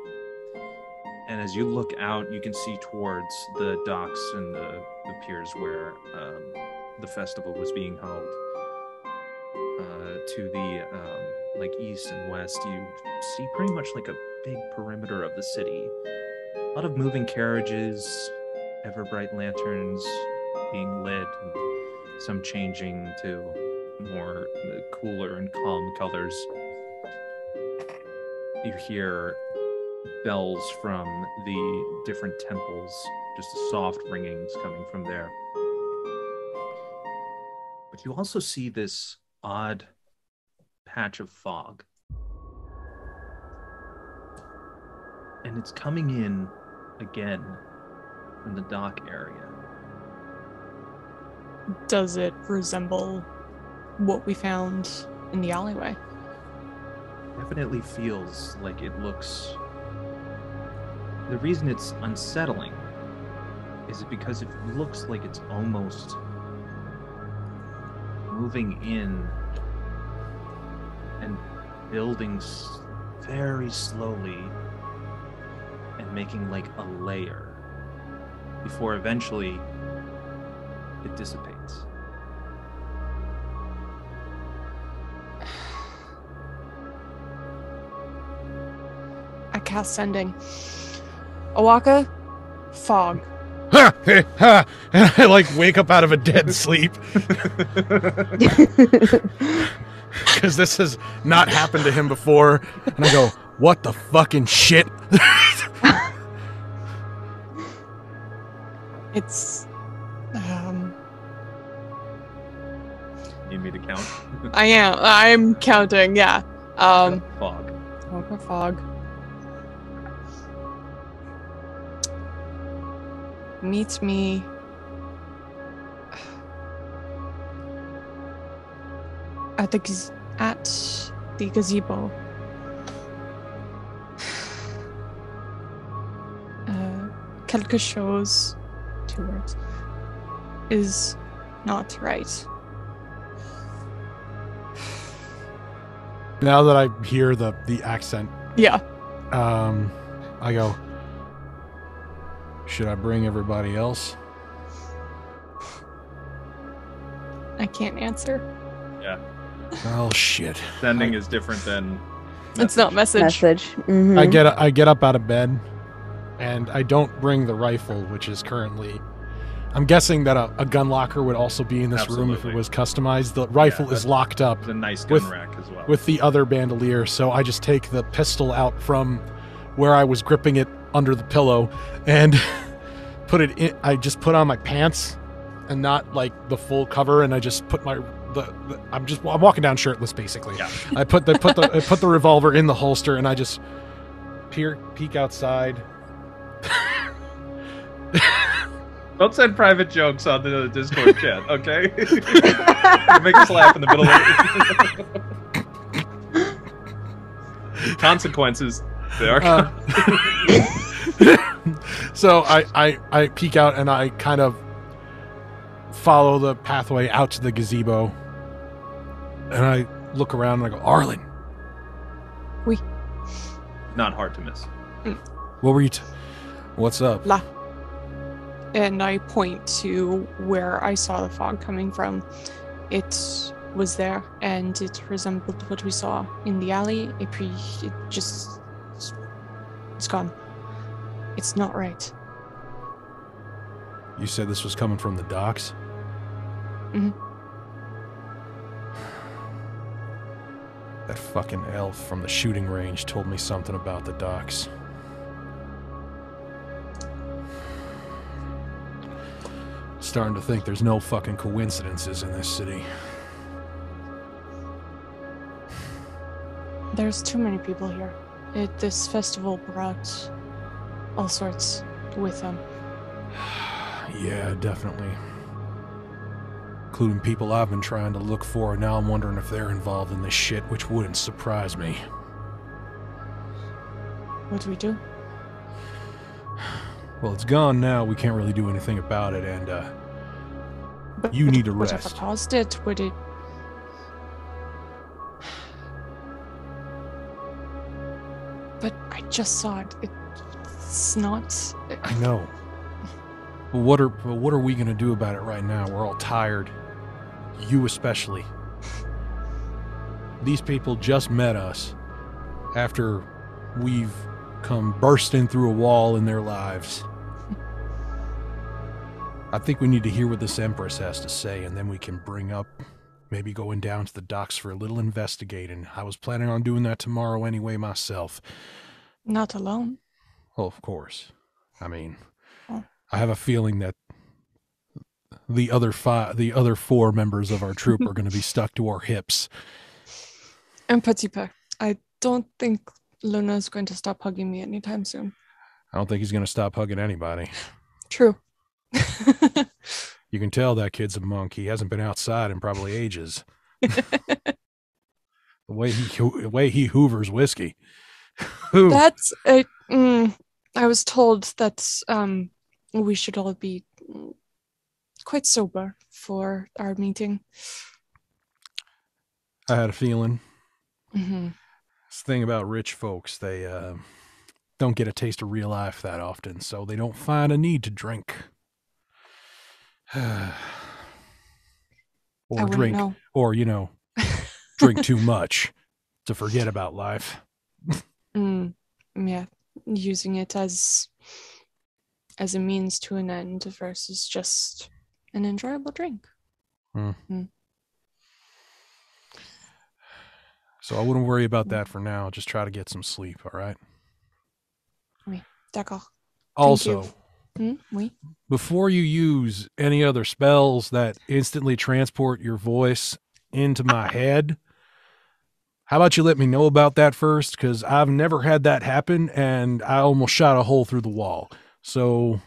[SPEAKER 1] And as you look out, you can see towards the docks and the piers where the festival was being held. To the like east and west, you see pretty much like a big perimeter of the city. A lot of moving carriages, ever bright lanterns being lit, and some changing to more cooler and calm colors. You hear bells from the different temples, just soft ringings coming from there. But you also see this odd patch of fog. And it's coming in again from the dock area.
[SPEAKER 7] Does it resemble what we found in the alleyway?
[SPEAKER 1] Definitely feels like it looks... The reason it's unsettling is because it looks like it's almost moving in and building very slowly and making like a layer before eventually it dissipates.
[SPEAKER 7] I cast Sending. Oaxaca, fog.
[SPEAKER 3] And I like wake up out of a dead sleep. Because this has not happened to him before. And I go, what the fucking shit?
[SPEAKER 7] It's
[SPEAKER 1] Need me to count?
[SPEAKER 7] I'm counting, yeah.
[SPEAKER 1] Fog.
[SPEAKER 7] Oaxaca, fog. Meet me at the gazebo. Quelque chose, 2 words, is not right.
[SPEAKER 3] Now that I hear the accent,
[SPEAKER 7] Yeah.
[SPEAKER 3] I go, should I bring everybody else?
[SPEAKER 7] I can't answer.
[SPEAKER 1] Yeah.
[SPEAKER 3] Oh shit.
[SPEAKER 1] Sending is different than...
[SPEAKER 7] It's not message.
[SPEAKER 4] Mhm.
[SPEAKER 3] I get up out of bed, and I don't bring the rifle, which is currently I'm guessing that a gun locker would also be in this room if it
[SPEAKER 1] Absolutely.
[SPEAKER 3] was customized. The rifle is
[SPEAKER 1] that's-
[SPEAKER 3] locked up
[SPEAKER 1] It's a nice gun
[SPEAKER 3] With-
[SPEAKER 1] rack as well.
[SPEAKER 3] with the other bandolier, so I just take the pistol out from where I was gripping it under the pillow and put it in. I just put on my pants and not like the full cover, and I just put my I'm walking down shirtless basically.
[SPEAKER 1] Yeah.
[SPEAKER 3] I put the revolver in the holster, and I just peek outside.
[SPEAKER 1] Don't send private jokes on the Discord chat, okay? Make us laugh in the middle of it. Consequences. There.
[SPEAKER 3] So I peek out and I kind of follow the pathway out to the gazebo, and I look around and I go, Arlin,
[SPEAKER 1] Not hard to miss.
[SPEAKER 3] what were you? What's up?
[SPEAKER 7] La. And I point to where I saw the fog coming from. It was there, and it resembled what we saw in the alley. It's gone. It's not right.
[SPEAKER 3] You said this was coming from the docks?
[SPEAKER 7] Mhm.
[SPEAKER 3] That fucking elf from the shooting range told me something about the docks. Starting to think there's no fucking coincidences in this city.
[SPEAKER 7] There's too many people here. This festival brought all sorts with them.
[SPEAKER 3] Yeah, definitely. Including people I've been trying to look for, and now I'm wondering if they're involved in this shit, which wouldn't surprise me.
[SPEAKER 7] What do we do?
[SPEAKER 3] Well, it's gone now. We can't really do anything about it, and
[SPEAKER 7] But
[SPEAKER 3] You need to
[SPEAKER 7] whatever
[SPEAKER 3] rest.
[SPEAKER 7] caused it, would it? But I just saw it. It's not.
[SPEAKER 3] I know. But what are we gonna do about it right now? We're all tired. You especially. These people just met us after we've come bursting through a wall in their lives. I think we need to hear what this Empress has to say, and then we can bring up maybe going down to the docks for a little investigating. I was planning on doing that tomorrow anyway myself.
[SPEAKER 7] Not alone.
[SPEAKER 3] Well, of course. I mean,
[SPEAKER 7] Oh.
[SPEAKER 3] I have a feeling that the other four members of our troop are going to be stuck to our hips.
[SPEAKER 7] And Petit Peu, I don't think Luna's going to stop hugging me anytime soon.
[SPEAKER 3] I don't think he's going to stop hugging anybody.
[SPEAKER 7] True.
[SPEAKER 3] You can tell that kid's a monk. He hasn't been outside in probably ages. The way he hoovers whiskey. Ooh.
[SPEAKER 7] That's I was told that we should all be quite sober for our meeting.
[SPEAKER 3] I had a feeling.
[SPEAKER 7] Mm-hmm.
[SPEAKER 3] This thing about rich folks, they don't get a taste of real life that often, so they don't find a need to drink.
[SPEAKER 7] I
[SPEAKER 3] Or
[SPEAKER 7] wouldn't
[SPEAKER 3] drink,
[SPEAKER 7] know.
[SPEAKER 3] or, drink too much to forget about life.
[SPEAKER 7] Yeah, using it as a means to an end versus just an enjoyable drink.
[SPEAKER 3] So I wouldn't worry about that for now. Just try to get some sleep, all right?
[SPEAKER 7] D'accord.
[SPEAKER 3] Also,
[SPEAKER 7] Oui.
[SPEAKER 3] before you use any other spells that instantly transport your voice into my head, how about you let me know about that first? Because I've never had that happen, and I almost shot a hole through the wall. So,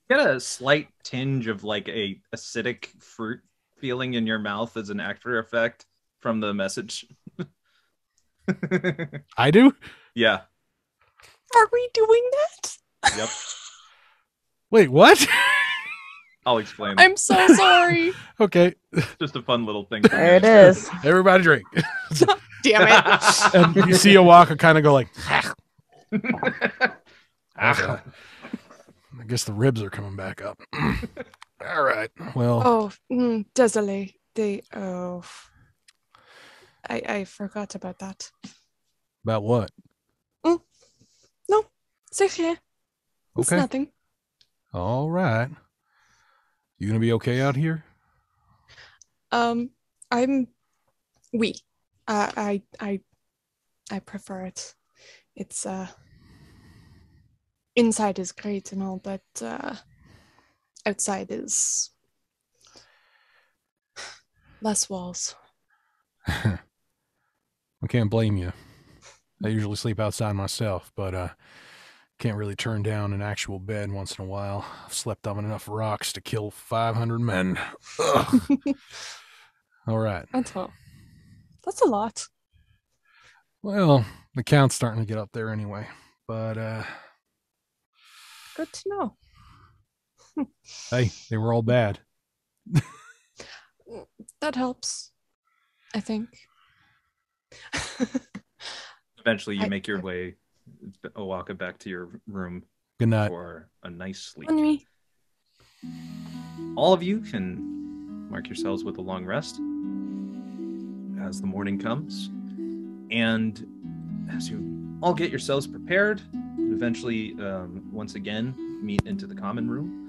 [SPEAKER 1] Get a slight tinge of like a acidic fruit feeling in your mouth as an after effect from the message.
[SPEAKER 3] I do?
[SPEAKER 1] Yeah.
[SPEAKER 7] Are we doing that?
[SPEAKER 1] Yep.
[SPEAKER 3] Wait, what?
[SPEAKER 1] I'll explain.
[SPEAKER 7] I'm so sorry.
[SPEAKER 3] Okay,
[SPEAKER 1] Just a fun little thing.
[SPEAKER 4] There it is.
[SPEAKER 3] everybody drink.
[SPEAKER 7] Damn it.
[SPEAKER 3] And you see Oaxaca kind of go like, I guess the ribs are coming back up. All right. Well,
[SPEAKER 7] Oh, désolé. I forgot about that.
[SPEAKER 3] about what?
[SPEAKER 7] No, c'est rien. It's
[SPEAKER 3] Okay.
[SPEAKER 7] nothing.
[SPEAKER 3] All right. You gonna be okay out here?
[SPEAKER 7] I prefer it. It's inside is great and all, but outside is less walls.
[SPEAKER 3] I can't blame you. I usually sleep outside myself, but can't really turn down an actual bed once in a while. I've slept on enough rocks to kill 500 men. All right.
[SPEAKER 7] That's a lot.
[SPEAKER 3] Well, the count's starting to get up there anyway, but
[SPEAKER 7] Good to know.
[SPEAKER 3] hey, they were all bad.
[SPEAKER 7] That helps, I think.
[SPEAKER 1] Eventually, you make your way, Oaxaca, back to your room.
[SPEAKER 3] Good night.
[SPEAKER 1] For a nice sleep.
[SPEAKER 7] Henry.
[SPEAKER 1] All of you can mark yourselves with a long rest as the morning comes. And as you all get yourselves prepared, eventually, once again, meet into the common room.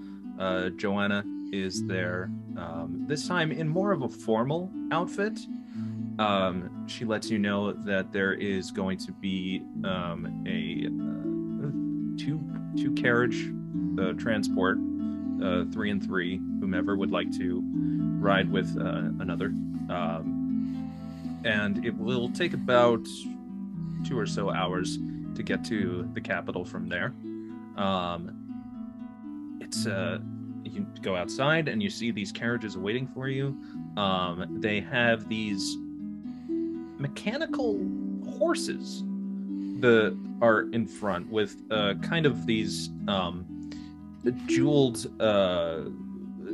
[SPEAKER 1] Joanna is there, this time in more of a formal outfit. She lets you know that there is going to be a two carriage transport, 3 and 3, whomever would like to ride with another. And it will take about 2 or so hours to get to the capital from there. You go outside and you see these carriages waiting for you. They have these mechanical horses that are in front with kind of these jeweled,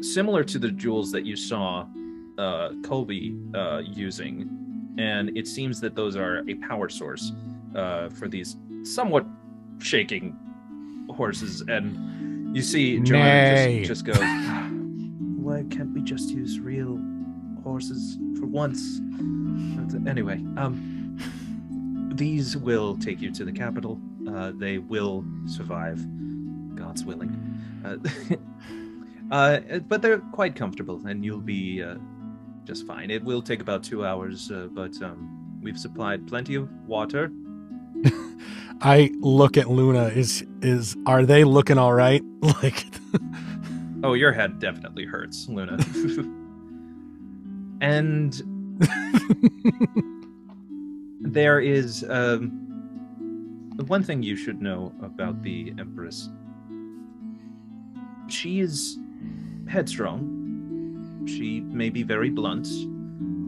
[SPEAKER 1] similar to the jewels that you saw Colby using. And it seems that those are a power source for these somewhat shaking horses. And you see Joanna just goes, why can't we just use real horses for once? Anyway, these will take you to the capital. They will survive, God's willing. But they're quite comfortable, and you'll be just fine. It will take about 2 hours, but we've supplied plenty of water.
[SPEAKER 3] I look at Luna. Are they looking all right? Like,
[SPEAKER 1] oh, your head definitely hurts, Luna. And there is one thing you should know about the Empress. She is headstrong. She may be very blunt.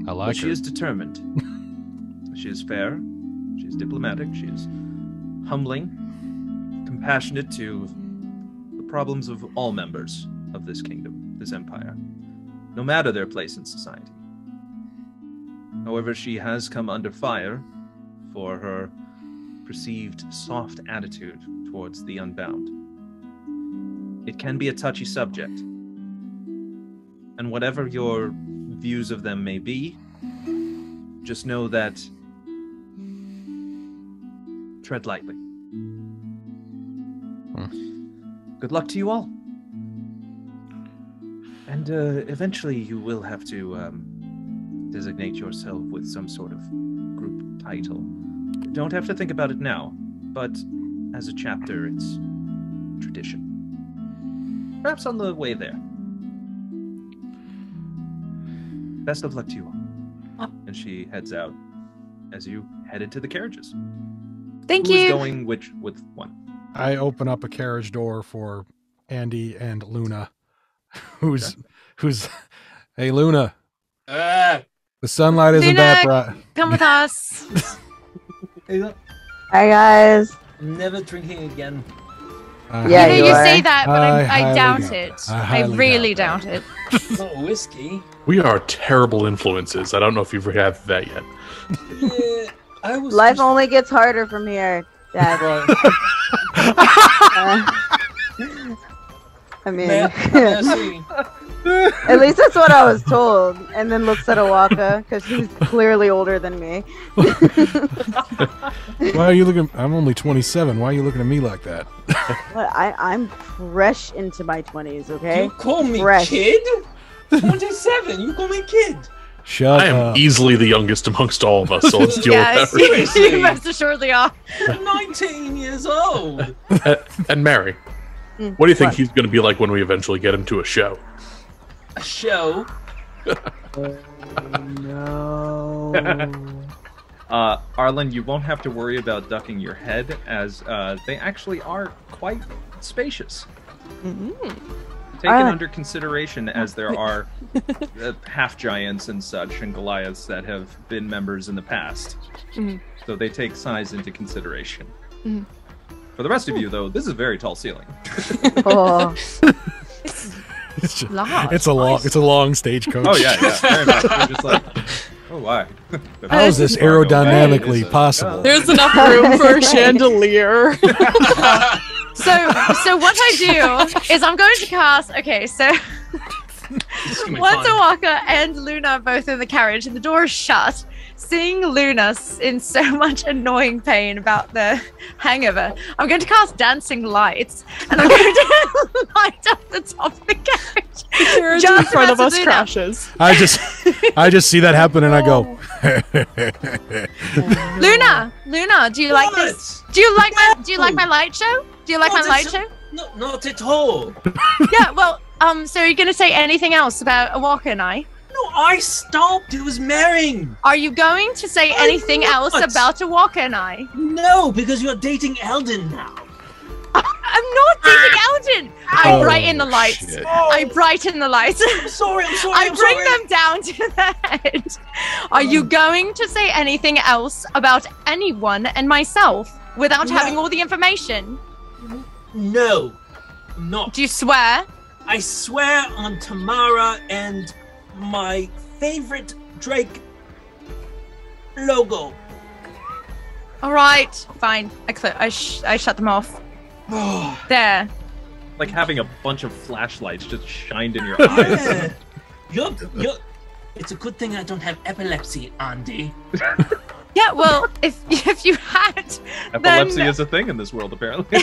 [SPEAKER 3] I like
[SPEAKER 1] but
[SPEAKER 3] her.
[SPEAKER 1] She is determined. She is fair. She is diplomatic. She is humbling, compassionate to the problems of all members of this kingdom, this empire, no matter their place in society. However, she has come under fire for her perceived soft attitude towards the unbound. It can be a touchy subject, and whatever your views of them may be, just know that tread lightly. Good luck to you all. And eventually you will have to designate yourself with some sort of group title. You don't have to think about it now, but as a chapter, it's tradition. Perhaps on the way there. Best of luck to you all. And she heads out as you head into the carriages.
[SPEAKER 5] Thank
[SPEAKER 1] Who
[SPEAKER 5] you.
[SPEAKER 1] is going with one?
[SPEAKER 3] I open up a carriage door for Andy and Luna, who's hey Luna, the sunlight isn't
[SPEAKER 5] Luna,
[SPEAKER 3] that bright.
[SPEAKER 5] Come with us.
[SPEAKER 4] Hi guys.
[SPEAKER 6] Never drinking again.
[SPEAKER 4] Yeah,
[SPEAKER 5] you
[SPEAKER 4] you are.
[SPEAKER 5] say that, but I
[SPEAKER 3] highly
[SPEAKER 5] doubt
[SPEAKER 3] doubt
[SPEAKER 5] it.
[SPEAKER 3] that. I
[SPEAKER 5] I
[SPEAKER 3] highly
[SPEAKER 5] really
[SPEAKER 3] doubt
[SPEAKER 5] doubt it.
[SPEAKER 6] Not whiskey.
[SPEAKER 2] We are terrible influences. I don't know if you've had that yet.
[SPEAKER 6] Yeah, I was.
[SPEAKER 4] Life
[SPEAKER 6] just-
[SPEAKER 4] only gets harder from here, Dad.
[SPEAKER 6] Right.
[SPEAKER 4] I mean,
[SPEAKER 6] Matt,
[SPEAKER 4] At least that's what I was told. And then looks at Oaxaca because she's clearly older than me.
[SPEAKER 3] Why are you looking? I'm only 27. Why are you looking at me like that?
[SPEAKER 4] But I'm fresh into my 20s, okay?
[SPEAKER 6] You call me
[SPEAKER 4] Fresh.
[SPEAKER 6] kid? 27. You call me kid?
[SPEAKER 3] Shut
[SPEAKER 2] I am
[SPEAKER 3] up.
[SPEAKER 2] easily the youngest amongst all of us, so let's deal
[SPEAKER 5] Yes,
[SPEAKER 2] with that.
[SPEAKER 5] you most assuredly are.
[SPEAKER 6] I'm 19 years old.
[SPEAKER 2] And Mary, what do you think
[SPEAKER 4] What?
[SPEAKER 2] he's going to be like when we eventually get him to a show?
[SPEAKER 6] A show.
[SPEAKER 4] No.
[SPEAKER 1] Arlin, you won't have to worry about ducking your head, as they actually are quite spacious. Taken under consideration as there are half giants and such and Goliaths that have been members in the past. So they take size into consideration. For the rest of you, though, this is a very tall ceiling.
[SPEAKER 4] Oh.
[SPEAKER 3] It's, just,
[SPEAKER 5] Large.
[SPEAKER 3] it's a long stagecoach.
[SPEAKER 1] Oh yeah, very much. You're just like, oh why?
[SPEAKER 3] How is this aerodynamically possible?
[SPEAKER 7] There's enough room for a chandelier.
[SPEAKER 5] So what I do is I'm going to cast. Okay, so once Oaxaca and Luna are both in the carriage and the door is shut, seeing Luna in so much annoying pain about the hangover, I'm going to cast dancing lights and I'm going to light up the top of the carriage.
[SPEAKER 7] The carriage in
[SPEAKER 5] Just
[SPEAKER 7] front
[SPEAKER 5] about
[SPEAKER 7] of
[SPEAKER 5] to
[SPEAKER 7] us
[SPEAKER 5] do that.
[SPEAKER 7] crashes.
[SPEAKER 3] I just see that happen and I go.
[SPEAKER 5] Luna, do you like this? Do you like my light show? Do you like my light show?
[SPEAKER 6] No, not at all.
[SPEAKER 5] Yeah, well, so are you going to say anything else about Oaxaca and I?
[SPEAKER 6] No, I stopped. It was marrying.
[SPEAKER 5] Are you going to say anything else
[SPEAKER 6] not.
[SPEAKER 5] about Oaxaca and I?
[SPEAKER 6] No, because you're dating Eldon now.
[SPEAKER 5] I'm not dating Eldon. I
[SPEAKER 3] Oh,
[SPEAKER 5] brighten the lights.
[SPEAKER 3] shit.
[SPEAKER 5] I brighten the lights.
[SPEAKER 6] I'm sorry.
[SPEAKER 5] I bring them down to the head. Are you going to say anything else about anyone and myself without
[SPEAKER 6] No.
[SPEAKER 5] having all the information?
[SPEAKER 6] No, not.
[SPEAKER 5] Do you swear?
[SPEAKER 6] I swear on Tamara and my favorite Drake logo.
[SPEAKER 5] All right, fine. I shut them off. There.
[SPEAKER 1] Like having a bunch of flashlights just shined in your eyes.
[SPEAKER 6] You're. It's a good thing I don't have epilepsy, Andi.
[SPEAKER 5] Yeah, well, if you had,
[SPEAKER 1] Epilepsy
[SPEAKER 5] then
[SPEAKER 1] is a thing in this world, apparently.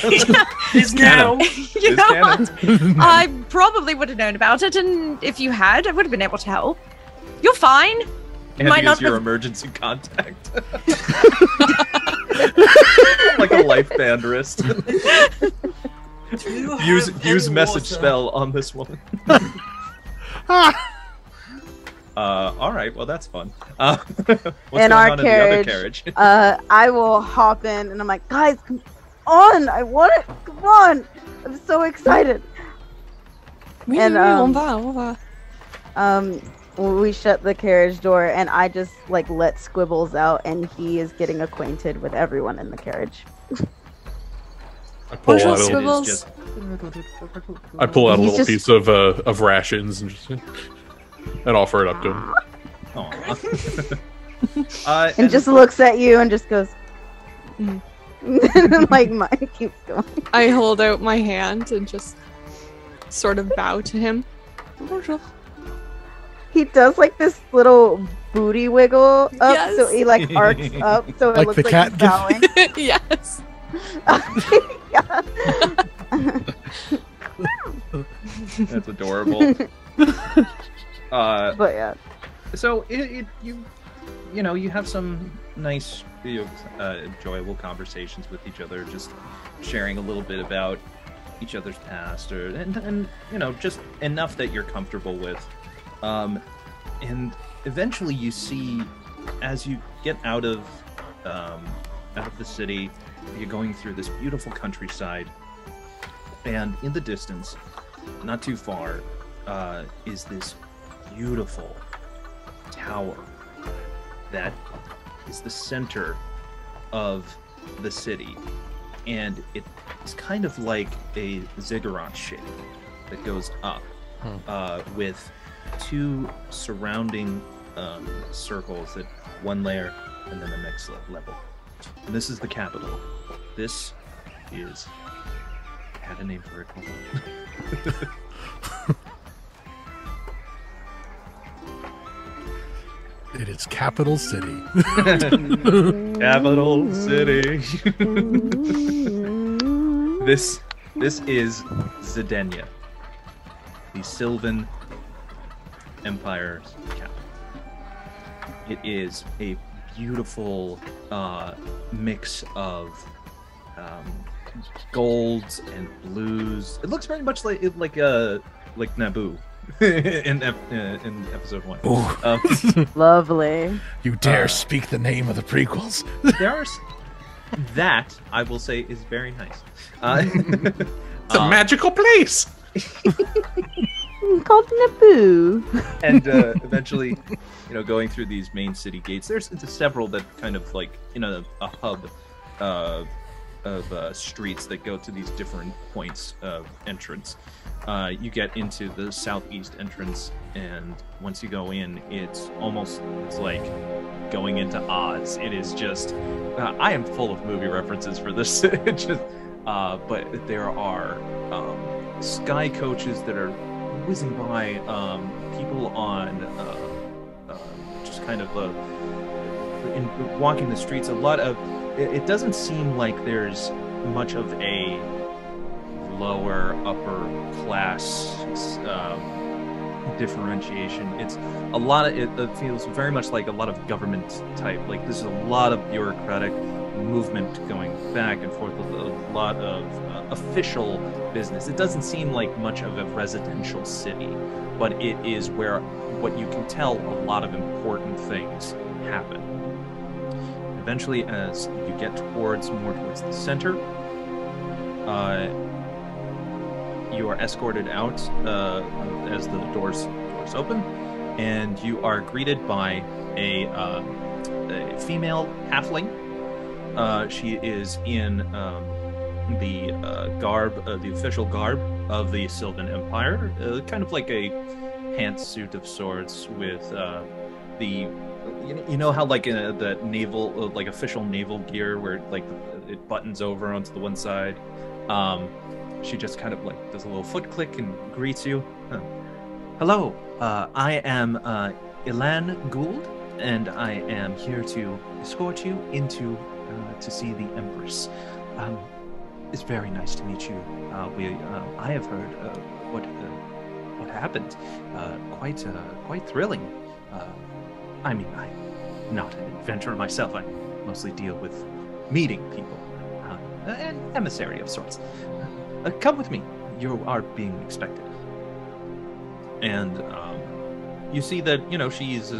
[SPEAKER 6] Is now.
[SPEAKER 5] you know what? I probably would have known about it, and if you had, I would have been able to help. You're fine.
[SPEAKER 1] Andy
[SPEAKER 5] Might not
[SPEAKER 1] is your
[SPEAKER 5] have-
[SPEAKER 1] emergency contact. Like a life band wrist. Use message spell on this one. All right, well that's fun. What's going
[SPEAKER 4] our
[SPEAKER 1] on in the other carriage?
[SPEAKER 4] I will hop in and I'm like, guys, come on! I want it! Come on! I'm so excited. And,
[SPEAKER 7] on va.
[SPEAKER 4] We shut the carriage door and I just like let Squibbles out and he is getting acquainted with everyone in the carriage.
[SPEAKER 2] I pull
[SPEAKER 7] Bonjour,
[SPEAKER 2] out a,
[SPEAKER 7] Squibbles.
[SPEAKER 1] Just...
[SPEAKER 2] I pull out a
[SPEAKER 4] He's
[SPEAKER 2] little
[SPEAKER 4] just-
[SPEAKER 2] piece of rations and just and offer it up to him.
[SPEAKER 1] Aw.
[SPEAKER 4] And just looks at you and just goes like mine keeps going.
[SPEAKER 7] I hold out my hand and just sort of bow to him. Bonjour.
[SPEAKER 4] He does like this little booty wiggle up,
[SPEAKER 7] Yes.
[SPEAKER 4] so he like arcs up, so it
[SPEAKER 3] Like
[SPEAKER 4] looks
[SPEAKER 3] the
[SPEAKER 4] like
[SPEAKER 3] cat
[SPEAKER 4] he's
[SPEAKER 3] gif?
[SPEAKER 4] bowing.
[SPEAKER 7] Yes.
[SPEAKER 4] Yeah.
[SPEAKER 1] That's adorable.
[SPEAKER 4] But yeah.
[SPEAKER 1] So you have some nice, enjoyable conversations with each other, just sharing a little bit about each other's past, and just enough that you're comfortable with. And eventually, you see, as you get out of the city, you're going through this beautiful countryside, and in the distance, not too far, is this beautiful tower that is the center of the city, and it's kind of like a ziggurat shape that goes up with two surrounding circles, at one layer and then the next level. And this is the capital. This is... I had a name for it. Hold on.
[SPEAKER 3] It is Capital City.
[SPEAKER 1] Capital City. This is Zidania, the Sylvan Empire's capital. It is a beautiful mix of golds and blues. It looks very much like Naboo in episode 1.
[SPEAKER 4] Lovely.
[SPEAKER 3] You dare speak the name of the prequels?
[SPEAKER 1] That I will say is very nice.
[SPEAKER 2] It's a magical place.
[SPEAKER 4] Called Naboo.
[SPEAKER 1] And eventually, going through these main city gates, there's several that kind of like a hub of streets that go to these different points of entrance. You get into the southeast entrance, and once you go in, it's like going into Oz. It is just I am full of movie references for this. But there are sky coaches that are whizzing by, people on just kind of walking the streets. A lot of it doesn't seem like there's much of a lower upper class differentiation. It's a lot of it feels very much like a lot of government type. Like there's a lot of bureaucratic movement going back and forth, a lot of official business. It doesn't seem like much of a residential city, but it is where what you can tell a lot of important things happen. Eventually, as you get more towards the center, you are escorted out as the doors open, and you are greeted by a female halfling. She is in the garb, the official garb of the Sylvan Empire, kind of like a pantsuit of sorts with the. You know how like the naval, like official naval gear, where like it buttons over onto the one side. She just kind of like does a little foot click and greets you. Hello, I am Ilan Gould, and I am here to escort you into to see the Empress. It's very nice to meet you. I have heard what happened. Quite thrilling. I mean, I'm not an inventor myself. I mostly deal with meeting people. An emissary of sorts. Come with me. You are being expected. And you see that, she's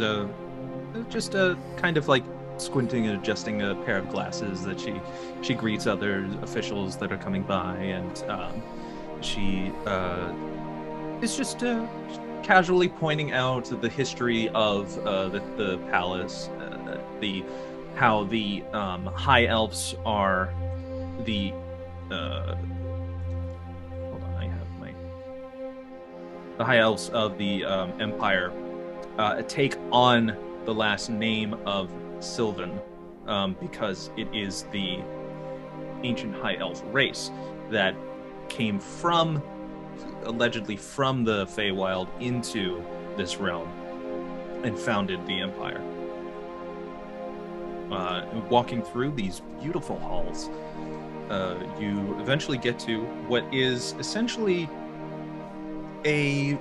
[SPEAKER 1] just kind of like squinting and adjusting a pair of glasses that she greets other officials that are coming by, and she is just casually pointing out the history of the palace, how the high elves are the the high elves of the empire take on the last name of Sylvan because it is the ancient high elf race that came allegedly from the Feywild into this realm and founded the empire. Walking through these beautiful halls, you eventually get to what is essentially a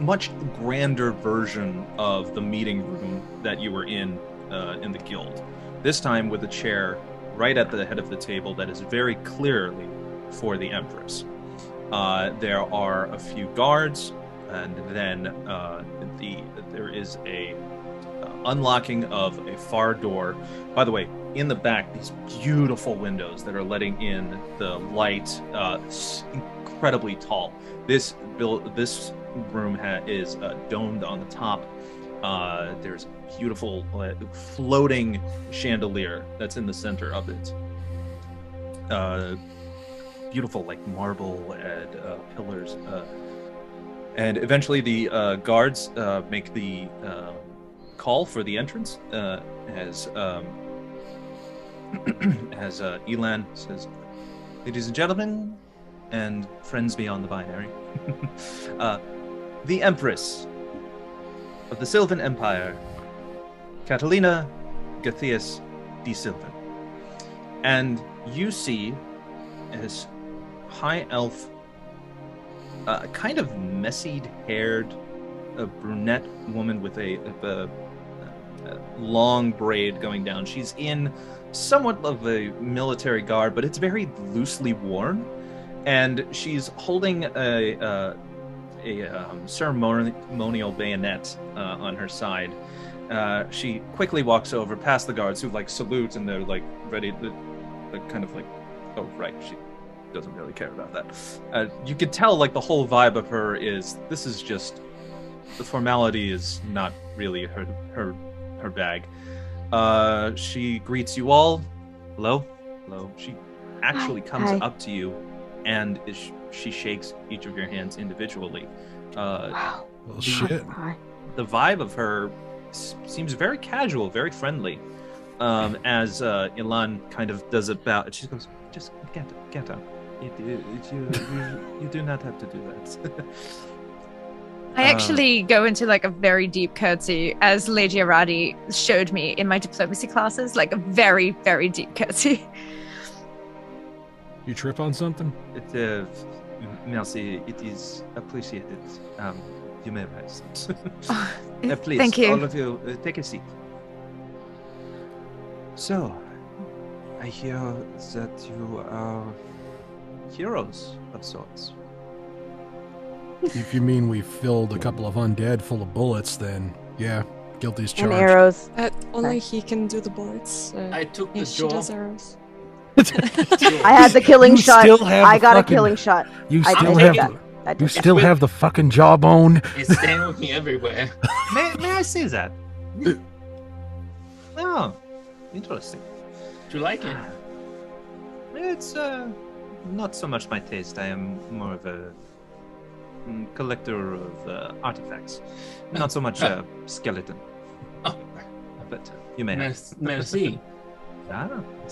[SPEAKER 1] much grander version of the meeting room that you were in the guild. This time with a chair right at the head of the table that is very clearly for the Empress. There are a few guards, and then there is a unlocking of a far door. By the way, in the back, these beautiful windows that are letting in the light, incredibly tall. This room is domed on the top. There's a beautiful floating chandelier that's in the center of it. Beautiful like marble and pillars. And eventually the guards make the call for the entrance as Elan says, "Ladies and gentlemen, and friends beyond the binary, the Empress of the Sylvan Empire Catalina Gathias de Silva. And you see this high elf, kind of messy-haired, brunette woman with a long braid going down. She's in somewhat of a military garb, but it's very loosely worn, and she's holding a ceremonial bayonet on her side. She quickly walks over past the guards who like salute, and they're like ready to kind of like, oh right, she doesn't really care about that. You could tell like the whole vibe of her is, this is just, the formality is not really her bag. She greets you all. Hello. She actually comes up to you, and she shakes each of your hands individually.
[SPEAKER 3] Well, shit.
[SPEAKER 1] The vibe of her seems very casual, very friendly. As Ilan kind of does about, she goes, "Just get up. You do not have to do that."
[SPEAKER 5] I actually go into like a very deep curtsy, as Lady Aradi showed me in my diplomacy classes, like a very, very deep curtsy.
[SPEAKER 3] You trip on something?
[SPEAKER 1] Merci, it is appreciated. You may rest. Please,
[SPEAKER 5] thank you.
[SPEAKER 1] all of you, take a seat. So, I hear that you are heroes of sorts.
[SPEAKER 3] If you mean we filled a couple of undead full of bullets, then yeah, guilty as charged.
[SPEAKER 4] And arrows.
[SPEAKER 7] Only he can do the bullets.
[SPEAKER 6] I took the
[SPEAKER 7] she
[SPEAKER 6] jaw.
[SPEAKER 7] does arrows.
[SPEAKER 4] I had the killing shot. I got a killing shot.
[SPEAKER 3] You
[SPEAKER 4] I
[SPEAKER 3] still
[SPEAKER 4] did
[SPEAKER 3] have
[SPEAKER 4] that.
[SPEAKER 3] you still have the fucking jawbone.
[SPEAKER 6] It's staying with me everywhere.
[SPEAKER 1] May I see that? Oh, interesting.
[SPEAKER 6] Do you like it?
[SPEAKER 1] It's not so much my taste. I am more of a collector of artifacts, not so much skeleton.
[SPEAKER 6] Oh.
[SPEAKER 1] But you may have.
[SPEAKER 6] Merci.
[SPEAKER 1] Ah, I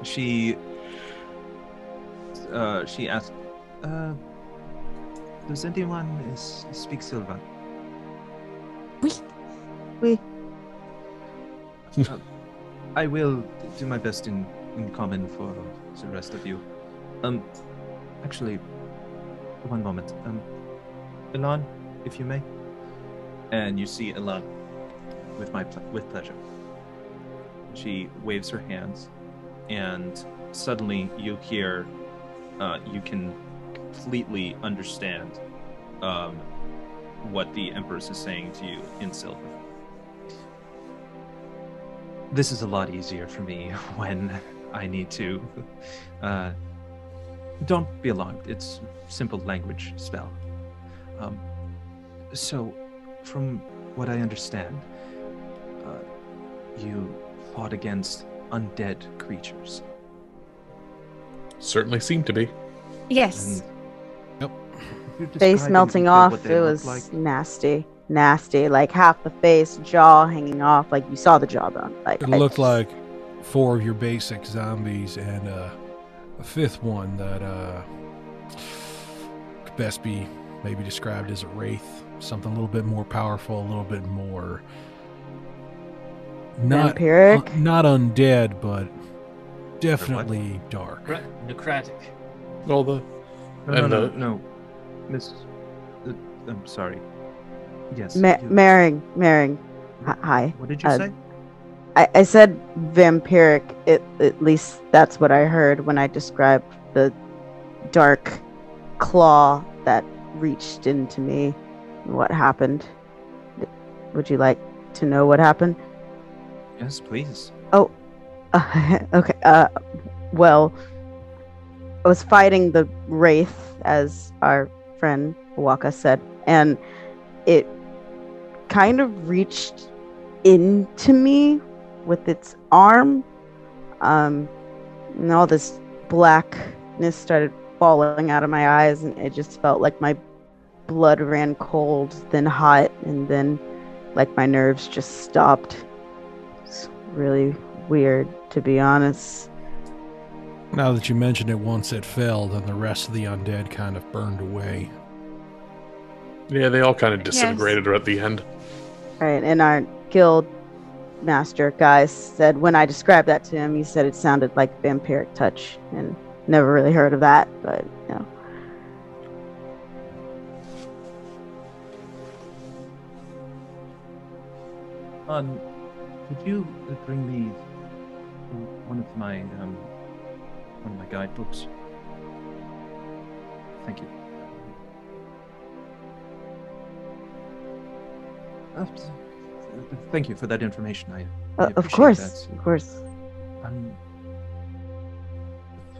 [SPEAKER 1] see. She asked, does anyone speak Silva?
[SPEAKER 4] We.
[SPEAKER 1] I will do my best in common for the rest of you. Actually, one moment. Ilan, if you may. And you see Ilan with pleasure. She waves her hands, and suddenly you hear, you can completely understand what the Empress is saying to you in Silver. This is a lot easier for me when I need to. Don't be alarmed. It's simple language spell. So, from what I understand, you fought against undead creatures.
[SPEAKER 2] Certainly seem to be.
[SPEAKER 5] Yes.
[SPEAKER 4] Face melting off. It was nasty. Like half the face, jaw hanging off. Like you saw the jawbone. Like
[SPEAKER 3] it looked like 4 of your basic zombies and a 5th one that could best be maybe described as a wraith. Something a little bit more powerful, a little bit more
[SPEAKER 4] vampiric,
[SPEAKER 3] not undead, but definitely dark.
[SPEAKER 6] Necrotic.
[SPEAKER 2] All the
[SPEAKER 1] No, Miss. I'm sorry. Yes.
[SPEAKER 4] Maring. Hi.
[SPEAKER 1] What did you say?
[SPEAKER 4] I said vampiric. At least that's what I heard when I described the dark claw that reached into me. What happened? Would you like to know what happened?
[SPEAKER 1] Yes, please.
[SPEAKER 4] Oh, okay. Well, I was fighting the wraith, as our friend Waka said, and it kind of reached into me with its arm, and all this blackness started falling out of my eyes, and it just felt like my blood ran cold, then hot, and then like my nerves just stopped. It's really weird, to be honest.
[SPEAKER 3] Now that you mention it, once it fell, then the rest of the undead kind of burned away.
[SPEAKER 2] Yeah, they all kind of disintegrated at the end.
[SPEAKER 4] Right, and our guild master guy said when I described that to him, he said it sounded like vampiric touch, and never really heard of that, but you know.
[SPEAKER 1] Could you bring me one of my guidebooks? Thank you. Thank you for that information. I
[SPEAKER 4] Of
[SPEAKER 1] appreciate
[SPEAKER 4] course,
[SPEAKER 1] that.
[SPEAKER 4] of course.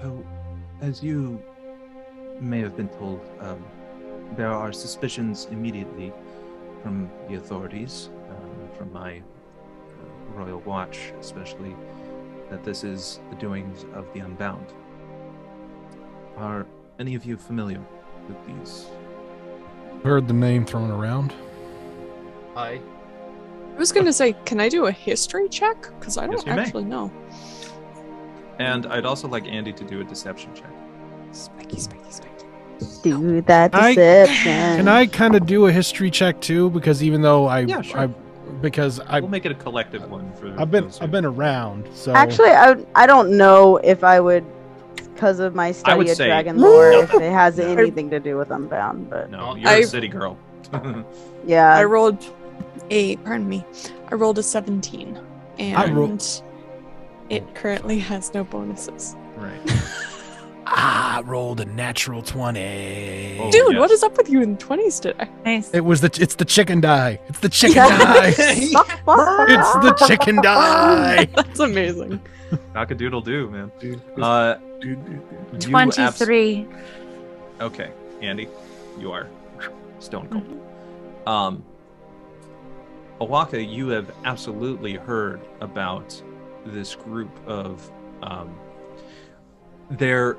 [SPEAKER 1] So, as you may have been told, there are suspicions immediately from the authorities, from my royal watch especially, that this is the doings of the Unbound. Are any of you familiar with these?
[SPEAKER 3] Heard the name thrown around.
[SPEAKER 6] I
[SPEAKER 7] was gonna say, can I do a history check? Because I don't
[SPEAKER 1] you may.
[SPEAKER 7] actually know.
[SPEAKER 1] And I'd also like Andy to do a deception check.
[SPEAKER 7] Spiky.
[SPEAKER 4] Do that
[SPEAKER 3] I-
[SPEAKER 4] deception.
[SPEAKER 3] Can I kind of do a history check too? Because even though
[SPEAKER 1] Yeah, sure.
[SPEAKER 3] I've
[SPEAKER 1] We'll make it a collective one for.
[SPEAKER 3] I've been around. So
[SPEAKER 4] Actually, I don't know if I would, because of my
[SPEAKER 1] would
[SPEAKER 4] study of
[SPEAKER 1] say
[SPEAKER 4] dragon lore,
[SPEAKER 1] no.
[SPEAKER 4] if it has anything to do with Unbound. But
[SPEAKER 1] No, you're
[SPEAKER 7] I-
[SPEAKER 1] a city girl.
[SPEAKER 4] yeah,
[SPEAKER 7] I rolled a 17, and it currently has no bonuses.
[SPEAKER 1] Right.
[SPEAKER 3] I rolled a natural 20.
[SPEAKER 1] Oh,
[SPEAKER 7] Dude,
[SPEAKER 1] yes.
[SPEAKER 7] what is up with you in 20s today?
[SPEAKER 5] Nice.
[SPEAKER 3] It's the chicken die. It's the chicken die. It's the chicken die.
[SPEAKER 7] That's amazing.
[SPEAKER 1] Cock-a-doodle-doo, man.
[SPEAKER 2] Dude,
[SPEAKER 1] You
[SPEAKER 5] 23.
[SPEAKER 1] Okay, Andy, you are stone cold. Oaxaca, you have absolutely heard about this group of they're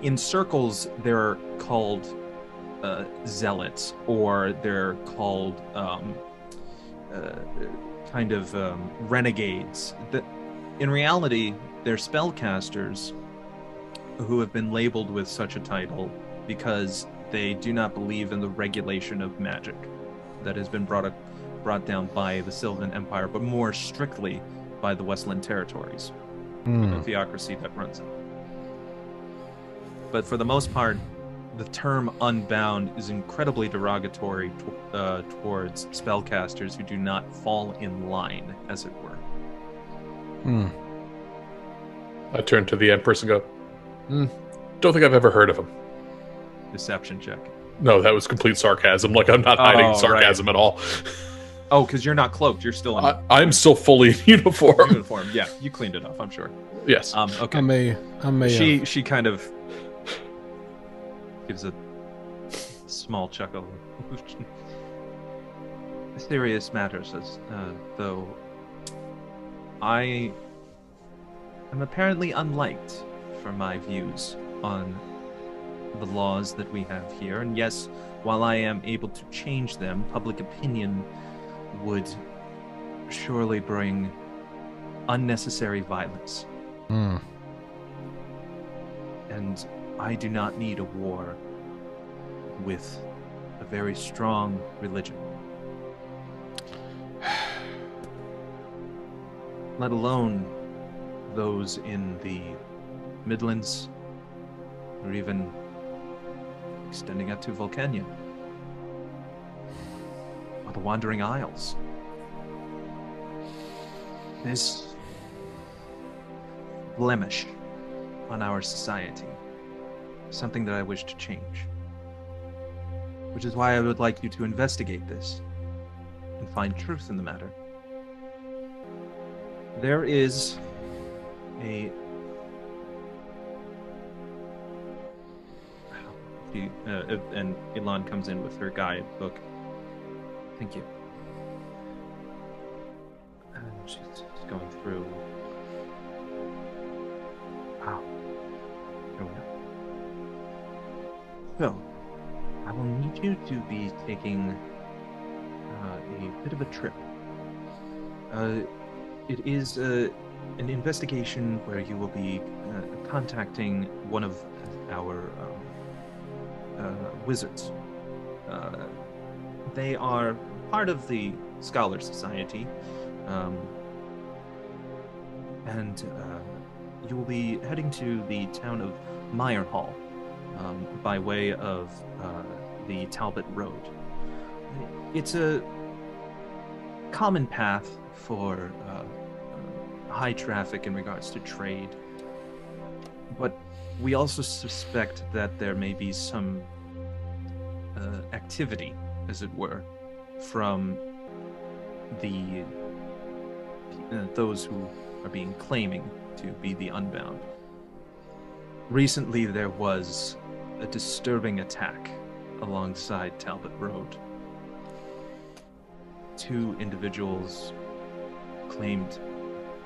[SPEAKER 1] in circles they're called zealots, or they're called renegades. That in reality they're spellcasters who have been labeled with such a title because they do not believe in the regulation of magic that has been brought down by the Sylvan Empire, but more strictly by the Westland Territories, the theocracy that runs it. But for the most part, the term Unbound is incredibly derogatory towards spellcasters who do not fall in line, as it were.
[SPEAKER 2] I turn to the Empress and go, don't think I've ever heard of him.
[SPEAKER 1] Deception check.
[SPEAKER 2] No, that was complete sarcasm. Like, I'm not hiding sarcasm at all.
[SPEAKER 1] Oh, because you're not cloaked. You're still in
[SPEAKER 2] I'm still fully in uniform.
[SPEAKER 1] uniform. Yeah, you cleaned it off, I'm sure.
[SPEAKER 2] Yes.
[SPEAKER 1] Okay.
[SPEAKER 3] I may.
[SPEAKER 1] She kind of gives a small chuckle. Serious matters, though. I am apparently unliked for my views on the laws that we have here, and yes, while I am able to change them, public opinion would surely bring unnecessary violence. And I do not need a war with a very strong religion. Let alone those in the Midlands, or even extending out to Vulcania, or the Wandering Isles. This blemish on our society, something that I wish to change. Which is why I would like you to investigate this and find truth in the matter. There is and Ilan comes in with her guidebook. Thank you. And she's going through. Wow. Here we go. So, I will need you to be taking a bit of a trip. It is an investigation where you will be contacting one of our wizards. They are part of the Scholar Society, and you will be heading to the town of Meyer Hall by way of the Talbot Road. It's a common path for high traffic in regards to trade, but we also suspect that there may be some activity, as it were, from the those who are being claiming to be the Unbound. Recently, there was a disturbing attack alongside Talbot Road. 2 individuals claimed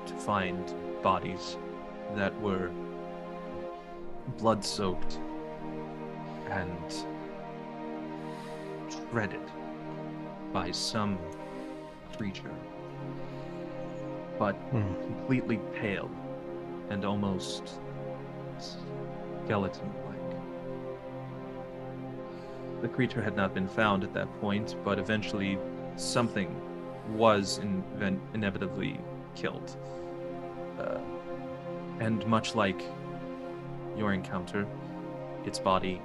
[SPEAKER 1] to find bodies that were blood-soaked and shredded by some creature, but completely pale and almost skeleton-like. The creature had not been found at that point, but eventually something was inevitably killed. And much like your encounter, its body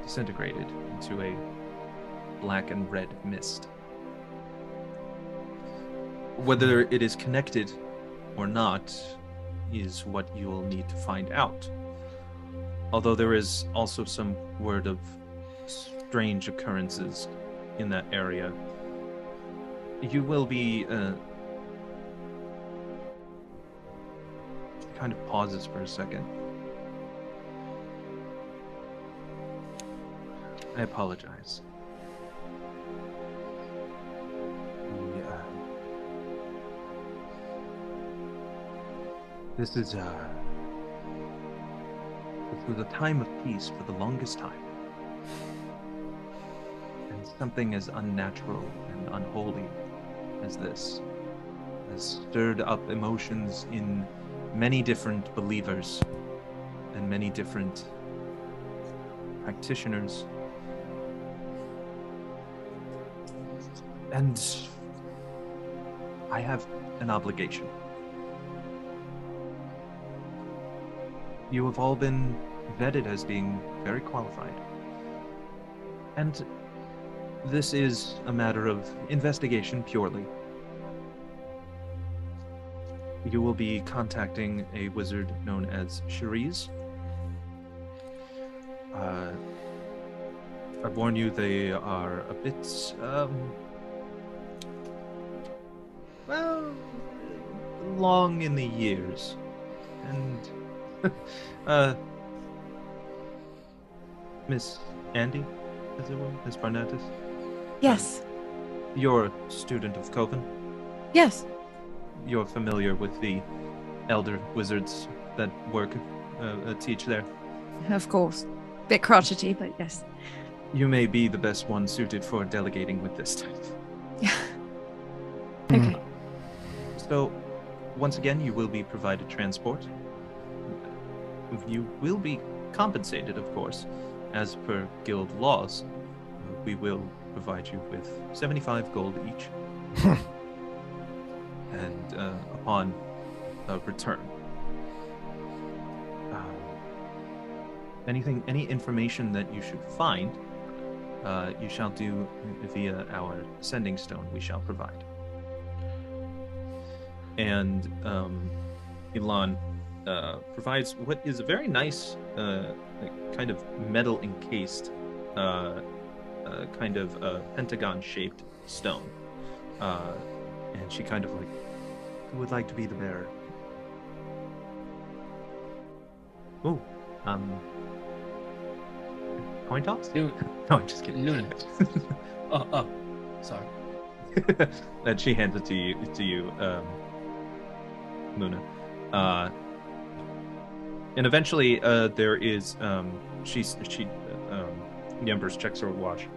[SPEAKER 1] disintegrated into a black and red mist. Whether it is connected or not is what you will need to find out. Although there is also some word of strange occurrences in that area, you will be kind of pauses for a second. I apologize. This was a time of peace for the longest time. And something as unnatural and unholy as this has stirred up emotions in many different believers and many different practitioners. And I have an obligation. You have all been vetted as being very qualified. And this is a matter of investigation purely. You will be contacting a wizard known as Cherise. I warn you, they are a bit, well, long in the years. And, Miss Andi, as it were, Miss Barnatus?
[SPEAKER 5] Yes.
[SPEAKER 1] You're a student of Coven?
[SPEAKER 5] Yes.
[SPEAKER 1] You're familiar with the elder wizards that teach there?
[SPEAKER 5] Of course. Bit crotchety, but yes.
[SPEAKER 1] You may be the best one suited for delegating with this type.
[SPEAKER 5] Yeah. Okay.
[SPEAKER 1] So, once again, you will be provided transport. You will be compensated, of course, as per guild laws. We will provide you with 75 gold each. And upon return, any information that you should find, you shall do via our sending stone. We shall provide. And Ilan provides what is a very nice, kind of metal encased, kind of pentagon-shaped stone. And she kind of who would like to be the bearer? Oh, coin toss?
[SPEAKER 6] Luna.
[SPEAKER 1] No, I'm just kidding.
[SPEAKER 6] Luna. oh, sorry.
[SPEAKER 1] And she hands it to you, Luna. And eventually, there is, the Empress checks her watch.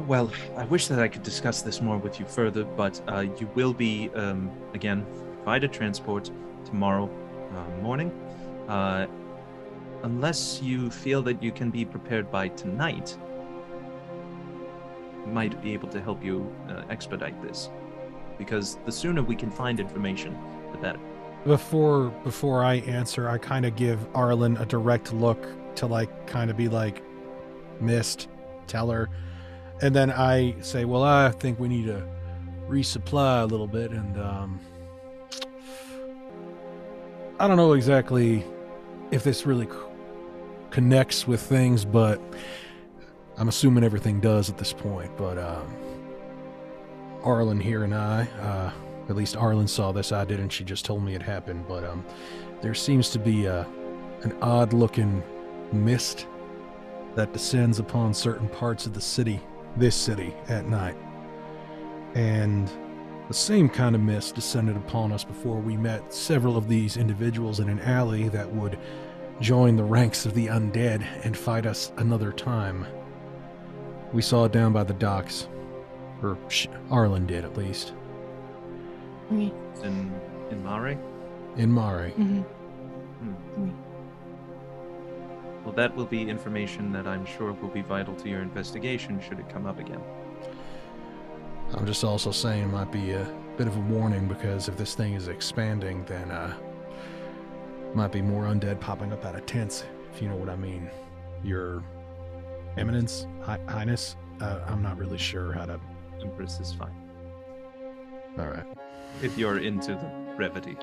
[SPEAKER 1] Well, I wish that I could discuss this more with you further, but you will be, again, provided transport tomorrow morning. Unless you feel that you can be prepared by tonight, might be able to help you expedite this, because the sooner we can find information, the better.
[SPEAKER 3] Before I answer, I kind of give Arlin a direct look to like kind of be like, missed, tell her, and then I say, well, I think we need to resupply a little bit, and I don't know exactly if this really connects with things, but I'm assuming everything does at this point. But Arlin here and I, at least Arlin saw this, I didn't, she just told me it happened, but there seems to be an odd-looking mist that descends upon certain parts of the city, this city, at night. And the same kind of mist descended upon us before we met several of these individuals in an alley that would join the ranks of the undead and fight us another time. We saw it down by the docks, or Arlin did at least.
[SPEAKER 5] Oui.
[SPEAKER 1] In Mare?
[SPEAKER 3] In Mare.
[SPEAKER 5] Mm-hmm. Oui.
[SPEAKER 1] Well, that will be information that I'm sure will be vital to your investigation should it come up again.
[SPEAKER 3] I'm just also saying it might be a bit of a warning, because if this thing is expanding, then might be more undead popping up out of tents, if you know what I mean. Your Eminence, Highness, I'm not really sure how to...
[SPEAKER 1] Empress is fine.
[SPEAKER 3] All right.
[SPEAKER 1] If you're into the brevity.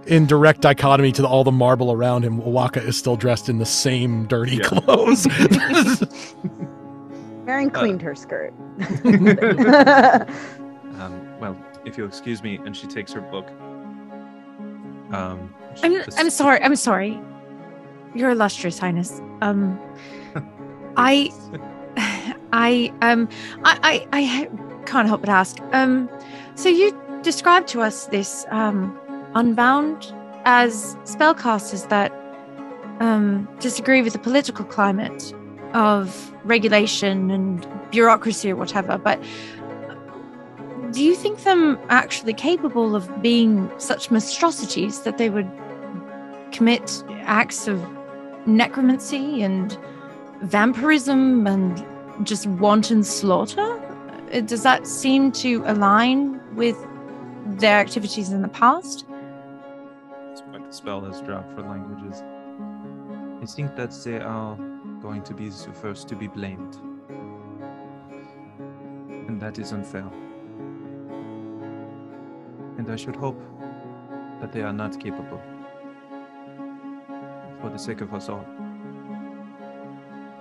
[SPEAKER 3] In direct dichotomy to all the marble around him, Oaxaca is still dressed in the same dirty clothes.
[SPEAKER 4] Marion cleaned her skirt.
[SPEAKER 1] Well, if you'll excuse me, and she takes her book.
[SPEAKER 5] I'm sorry. Your illustrious highness. I can't help but ask. So you described to us this Unbound as spellcasters that disagree with the political climate of regulation and bureaucracy or whatever, but do you think them actually capable of being such monstrosities that they would commit acts of necromancy and vampirism and just wanton slaughter? Does that seem to align with their activities in the past?
[SPEAKER 1] The spell has dropped for languages. I think that they are going to be the first to be blamed. And that is unfair. And I should hope that they are not capable. For the sake of us all.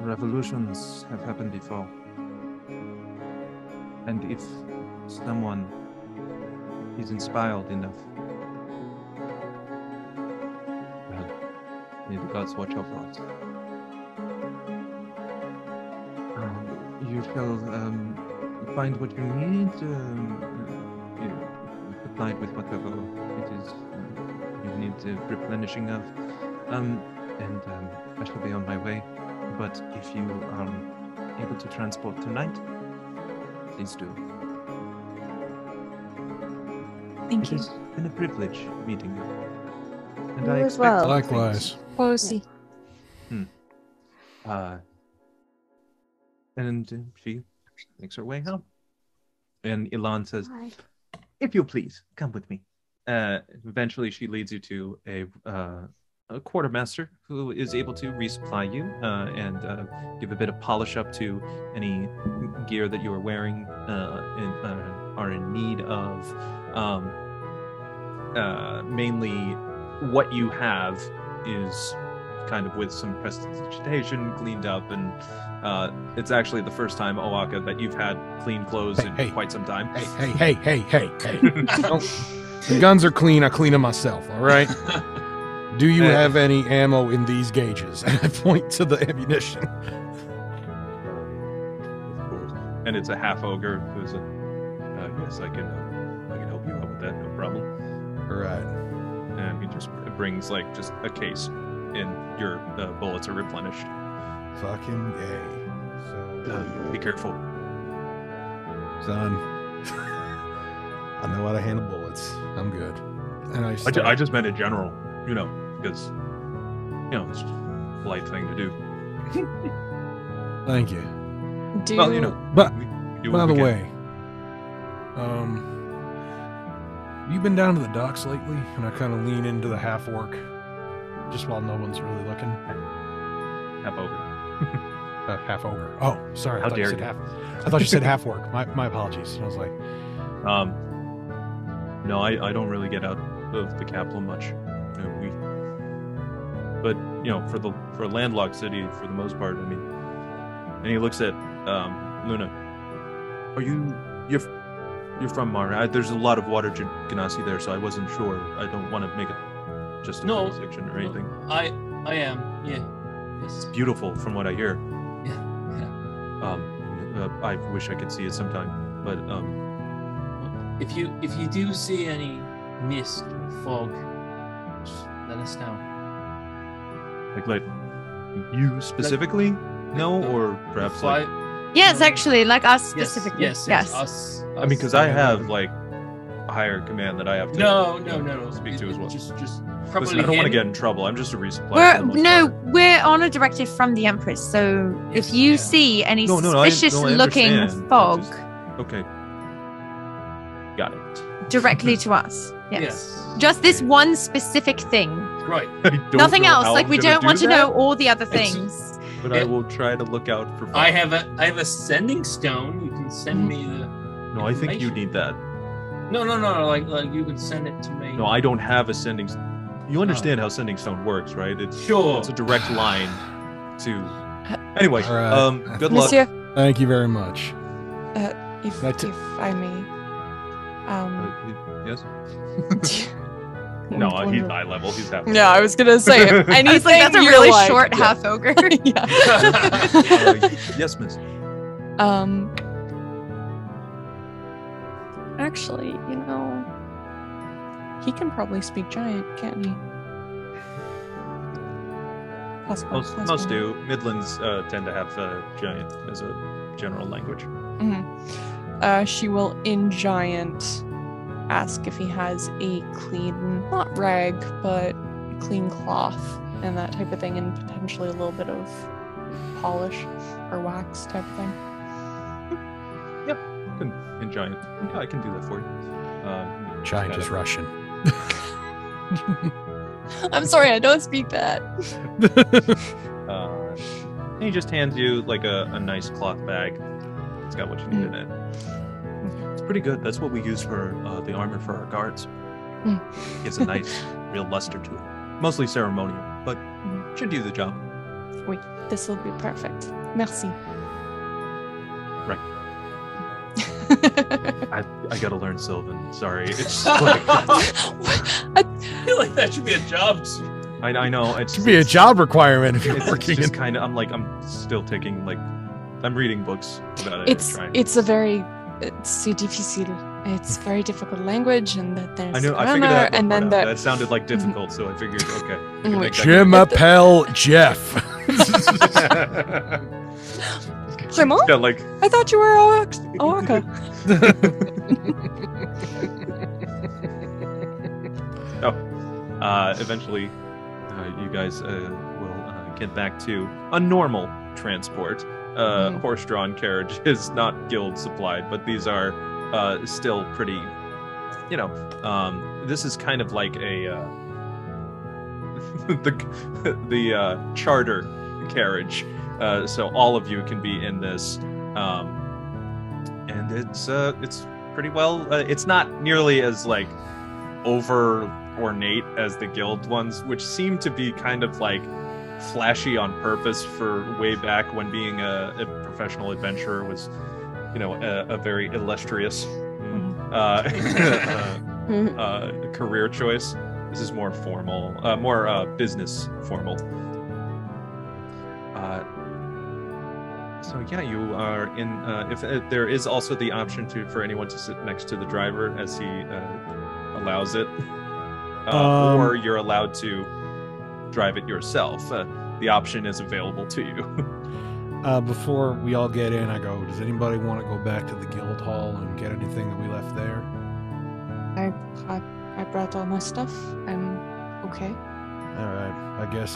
[SPEAKER 1] Revolutions have happened before. And if someone is inspired enough, well, may the gods watch over us. You shall find what you need, supplied with whatever it is you need replenishing of, and I shall be on my way. But if you are able to transport tonight, please do.
[SPEAKER 5] Thank you.
[SPEAKER 1] It has been a privilege meeting you. And
[SPEAKER 4] You
[SPEAKER 1] I
[SPEAKER 4] as
[SPEAKER 1] expect
[SPEAKER 4] well.
[SPEAKER 3] Likewise.
[SPEAKER 5] Posy.
[SPEAKER 1] And she makes her way home. And Ilan says,
[SPEAKER 4] Hi.
[SPEAKER 1] if you please, come with me. Eventually she leads you to a quartermaster who is able to resupply you and give a bit of polish up to any gear that you are wearing and are in need of. Mainly what you have is kind of with some prestidigitation cleaned up, and it's actually the first time, Oaxaca, that you've had clean clothes in quite some time.
[SPEAKER 3] Hey. The guns are clean. I clean them myself, all right? Do you have any ammo in these gauges? And I point to the ammunition.
[SPEAKER 1] Of course. And it's a half ogre who's yes, I can help you out with that, no problem.
[SPEAKER 3] All right.
[SPEAKER 1] And he just brings like just a case, and your bullets are replenished.
[SPEAKER 3] Fucking gay. So,
[SPEAKER 1] Be careful.
[SPEAKER 3] son, I know how to handle bullets. I'm good. And
[SPEAKER 1] I just meant in general, because it's just a polite thing to do.
[SPEAKER 3] Thank you.
[SPEAKER 7] Do
[SPEAKER 1] Well, you know,
[SPEAKER 3] But
[SPEAKER 1] we do
[SPEAKER 3] by
[SPEAKER 1] what
[SPEAKER 3] the
[SPEAKER 1] we can.
[SPEAKER 3] way, you been down to the docks lately? And I kind of lean into the half orc, just while no one's really looking.
[SPEAKER 1] Have over.
[SPEAKER 3] Half ogre. Oh, sorry.
[SPEAKER 1] How
[SPEAKER 3] I thought you
[SPEAKER 1] dare
[SPEAKER 3] said
[SPEAKER 1] you.
[SPEAKER 3] half. I thought you said half orc. My apologies. And I was like,
[SPEAKER 1] No, I don't really get out of the capital much. But for a landlocked city, for the most part, I mean. And he looks at Luna. You're from Monaghan? There's a lot of water genasi there, so I wasn't sure. I don't want to make it just a
[SPEAKER 6] No,
[SPEAKER 1] section or anything.
[SPEAKER 6] I am. Yeah.
[SPEAKER 1] It's
[SPEAKER 6] Yes.
[SPEAKER 1] beautiful, from what I hear.
[SPEAKER 6] Yeah.
[SPEAKER 1] I wish I could see it sometime, but
[SPEAKER 6] If you do see any mist or fog, just let us know.
[SPEAKER 1] like you specifically, no, or perhaps like.
[SPEAKER 5] Yes, actually, like us specifically.
[SPEAKER 6] Yes. Us.
[SPEAKER 1] I mean, because I have like a higher command that I have to
[SPEAKER 6] No.
[SPEAKER 1] speak to as well.
[SPEAKER 6] Just
[SPEAKER 1] Listen,
[SPEAKER 6] probably.
[SPEAKER 1] I don't want to
[SPEAKER 6] him.
[SPEAKER 1] get in trouble. I'm just a resupply.
[SPEAKER 5] We're on a directive from the Empress. So
[SPEAKER 6] Yes,
[SPEAKER 5] if you
[SPEAKER 6] yeah.
[SPEAKER 5] see any
[SPEAKER 1] I
[SPEAKER 5] suspicious-looking
[SPEAKER 1] understand.
[SPEAKER 5] fog,
[SPEAKER 1] Okay. Got it.
[SPEAKER 5] directly to us. Yes.
[SPEAKER 6] Yes.
[SPEAKER 5] Just this one specific thing.
[SPEAKER 6] Right.
[SPEAKER 1] I don't
[SPEAKER 5] Nothing
[SPEAKER 1] know
[SPEAKER 5] else.
[SPEAKER 1] how
[SPEAKER 5] Like
[SPEAKER 1] I'm
[SPEAKER 5] we
[SPEAKER 1] gonna
[SPEAKER 5] don't
[SPEAKER 1] do
[SPEAKER 5] want to
[SPEAKER 1] that,
[SPEAKER 5] know all the other
[SPEAKER 6] It's-
[SPEAKER 5] things.
[SPEAKER 1] but I will try to look out for.
[SPEAKER 6] I have a sending stone. You can send me the.
[SPEAKER 1] No, I think you
[SPEAKER 6] information.
[SPEAKER 1] need that.
[SPEAKER 6] No. Like you can send it to me.
[SPEAKER 1] No, I don't have a sending. You understand how sending stone works, right?
[SPEAKER 6] Sure.
[SPEAKER 1] It's a direct line to. Anyway,
[SPEAKER 3] All right.
[SPEAKER 1] good luck.
[SPEAKER 7] Monsieur,
[SPEAKER 3] thank you very much.
[SPEAKER 7] if
[SPEAKER 3] That's it.
[SPEAKER 7] I may,
[SPEAKER 1] Yes. No, he's high level. He's happy.
[SPEAKER 7] Yeah, I was gonna say if anything.
[SPEAKER 5] I was like, that's a
[SPEAKER 7] you're
[SPEAKER 5] really
[SPEAKER 7] like-
[SPEAKER 5] short
[SPEAKER 1] yeah.
[SPEAKER 5] half ogre.
[SPEAKER 7] Yeah.
[SPEAKER 1] Yes, miss.
[SPEAKER 7] Actually, he can probably speak giant, can't he? Possibly.
[SPEAKER 1] Most do. Midlands tend to have giant as a general language.
[SPEAKER 7] She will, in giant, ask if he has a clean, not rag, but clean cloth and that type of thing, and potentially a little bit of polish or wax type of thing.
[SPEAKER 1] In giant. Yeah, I can do that for you.
[SPEAKER 3] Giant
[SPEAKER 1] got
[SPEAKER 3] is
[SPEAKER 1] it.
[SPEAKER 3] Russian.
[SPEAKER 7] I'm sorry, I don't speak that.
[SPEAKER 1] He just hands you like a nice cloth bag. It's got what you need in it. It's pretty good. That's what we use for the armor for our guards. Gives a nice, real luster to it. Mostly ceremonial, but should do the job.
[SPEAKER 7] Wait, this will be perfect. Merci.
[SPEAKER 1] Right. I gotta learn Sylvan. Sorry, it's like
[SPEAKER 6] I feel like that should be a job.
[SPEAKER 1] I know it
[SPEAKER 3] Should be a job requirement if you're
[SPEAKER 1] It's
[SPEAKER 3] working
[SPEAKER 1] just
[SPEAKER 3] in.
[SPEAKER 1] kind of. I'm still taking I'm reading books about it.
[SPEAKER 7] It's a very c'est difficile. It's very difficult language, and that there's
[SPEAKER 1] I figured
[SPEAKER 7] grammar,
[SPEAKER 1] that.
[SPEAKER 7] and then
[SPEAKER 1] That sounded like difficult, so I figured okay. I can make that
[SPEAKER 3] Jim Appel Jeff.
[SPEAKER 7] Clement?
[SPEAKER 1] Yeah, like
[SPEAKER 7] I thought you were Oaxaca.
[SPEAKER 1] eventually, you guys will get back to a normal transport. Horse-drawn carriage is not guild supplied, but these are still pretty. This is kind of like a the charter carriage, so all of you can be in this, and it's pretty well. It's not nearly as like over ornate as the guild ones, which seem to be kind of like flashy on purpose for way back when being a professional adventurer was, a very illustrious career choice. This is more formal, more business formal. So yeah, you are in. If there is also the option for anyone to sit next to the driver as he allows it, or you're allowed to drive it yourself. The option is available to you.
[SPEAKER 3] Before we all get in, I go, does anybody want to go back to the guild hall and get anything that we left there?
[SPEAKER 7] I brought all my stuff. I'm okay.
[SPEAKER 3] All right, I guess.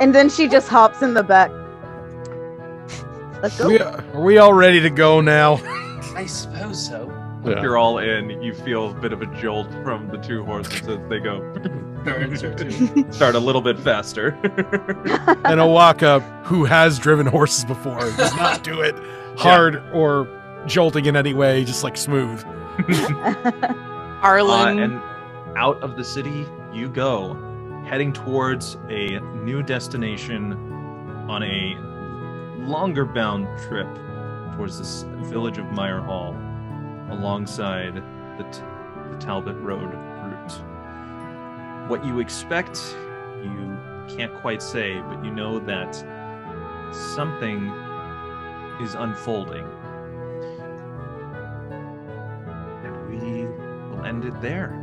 [SPEAKER 4] And then she just hops in the back. Let's go.
[SPEAKER 3] Are we all ready to go now?
[SPEAKER 6] I suppose so.
[SPEAKER 2] Yeah.
[SPEAKER 1] You're all in. You feel a bit of a jolt from the two horses as they go start a little bit faster.
[SPEAKER 3] And Oaxaca, who has driven horses before, does not do it hard or jolting in any way, just like smooth.
[SPEAKER 7] Arlin.
[SPEAKER 1] And out of the city you go, heading towards a new destination on a longer bound trip towards this village of Meyer Hall alongside the Talbot Road route. What you expect, you can't quite say, but you know that something is unfolding. And we will end it there.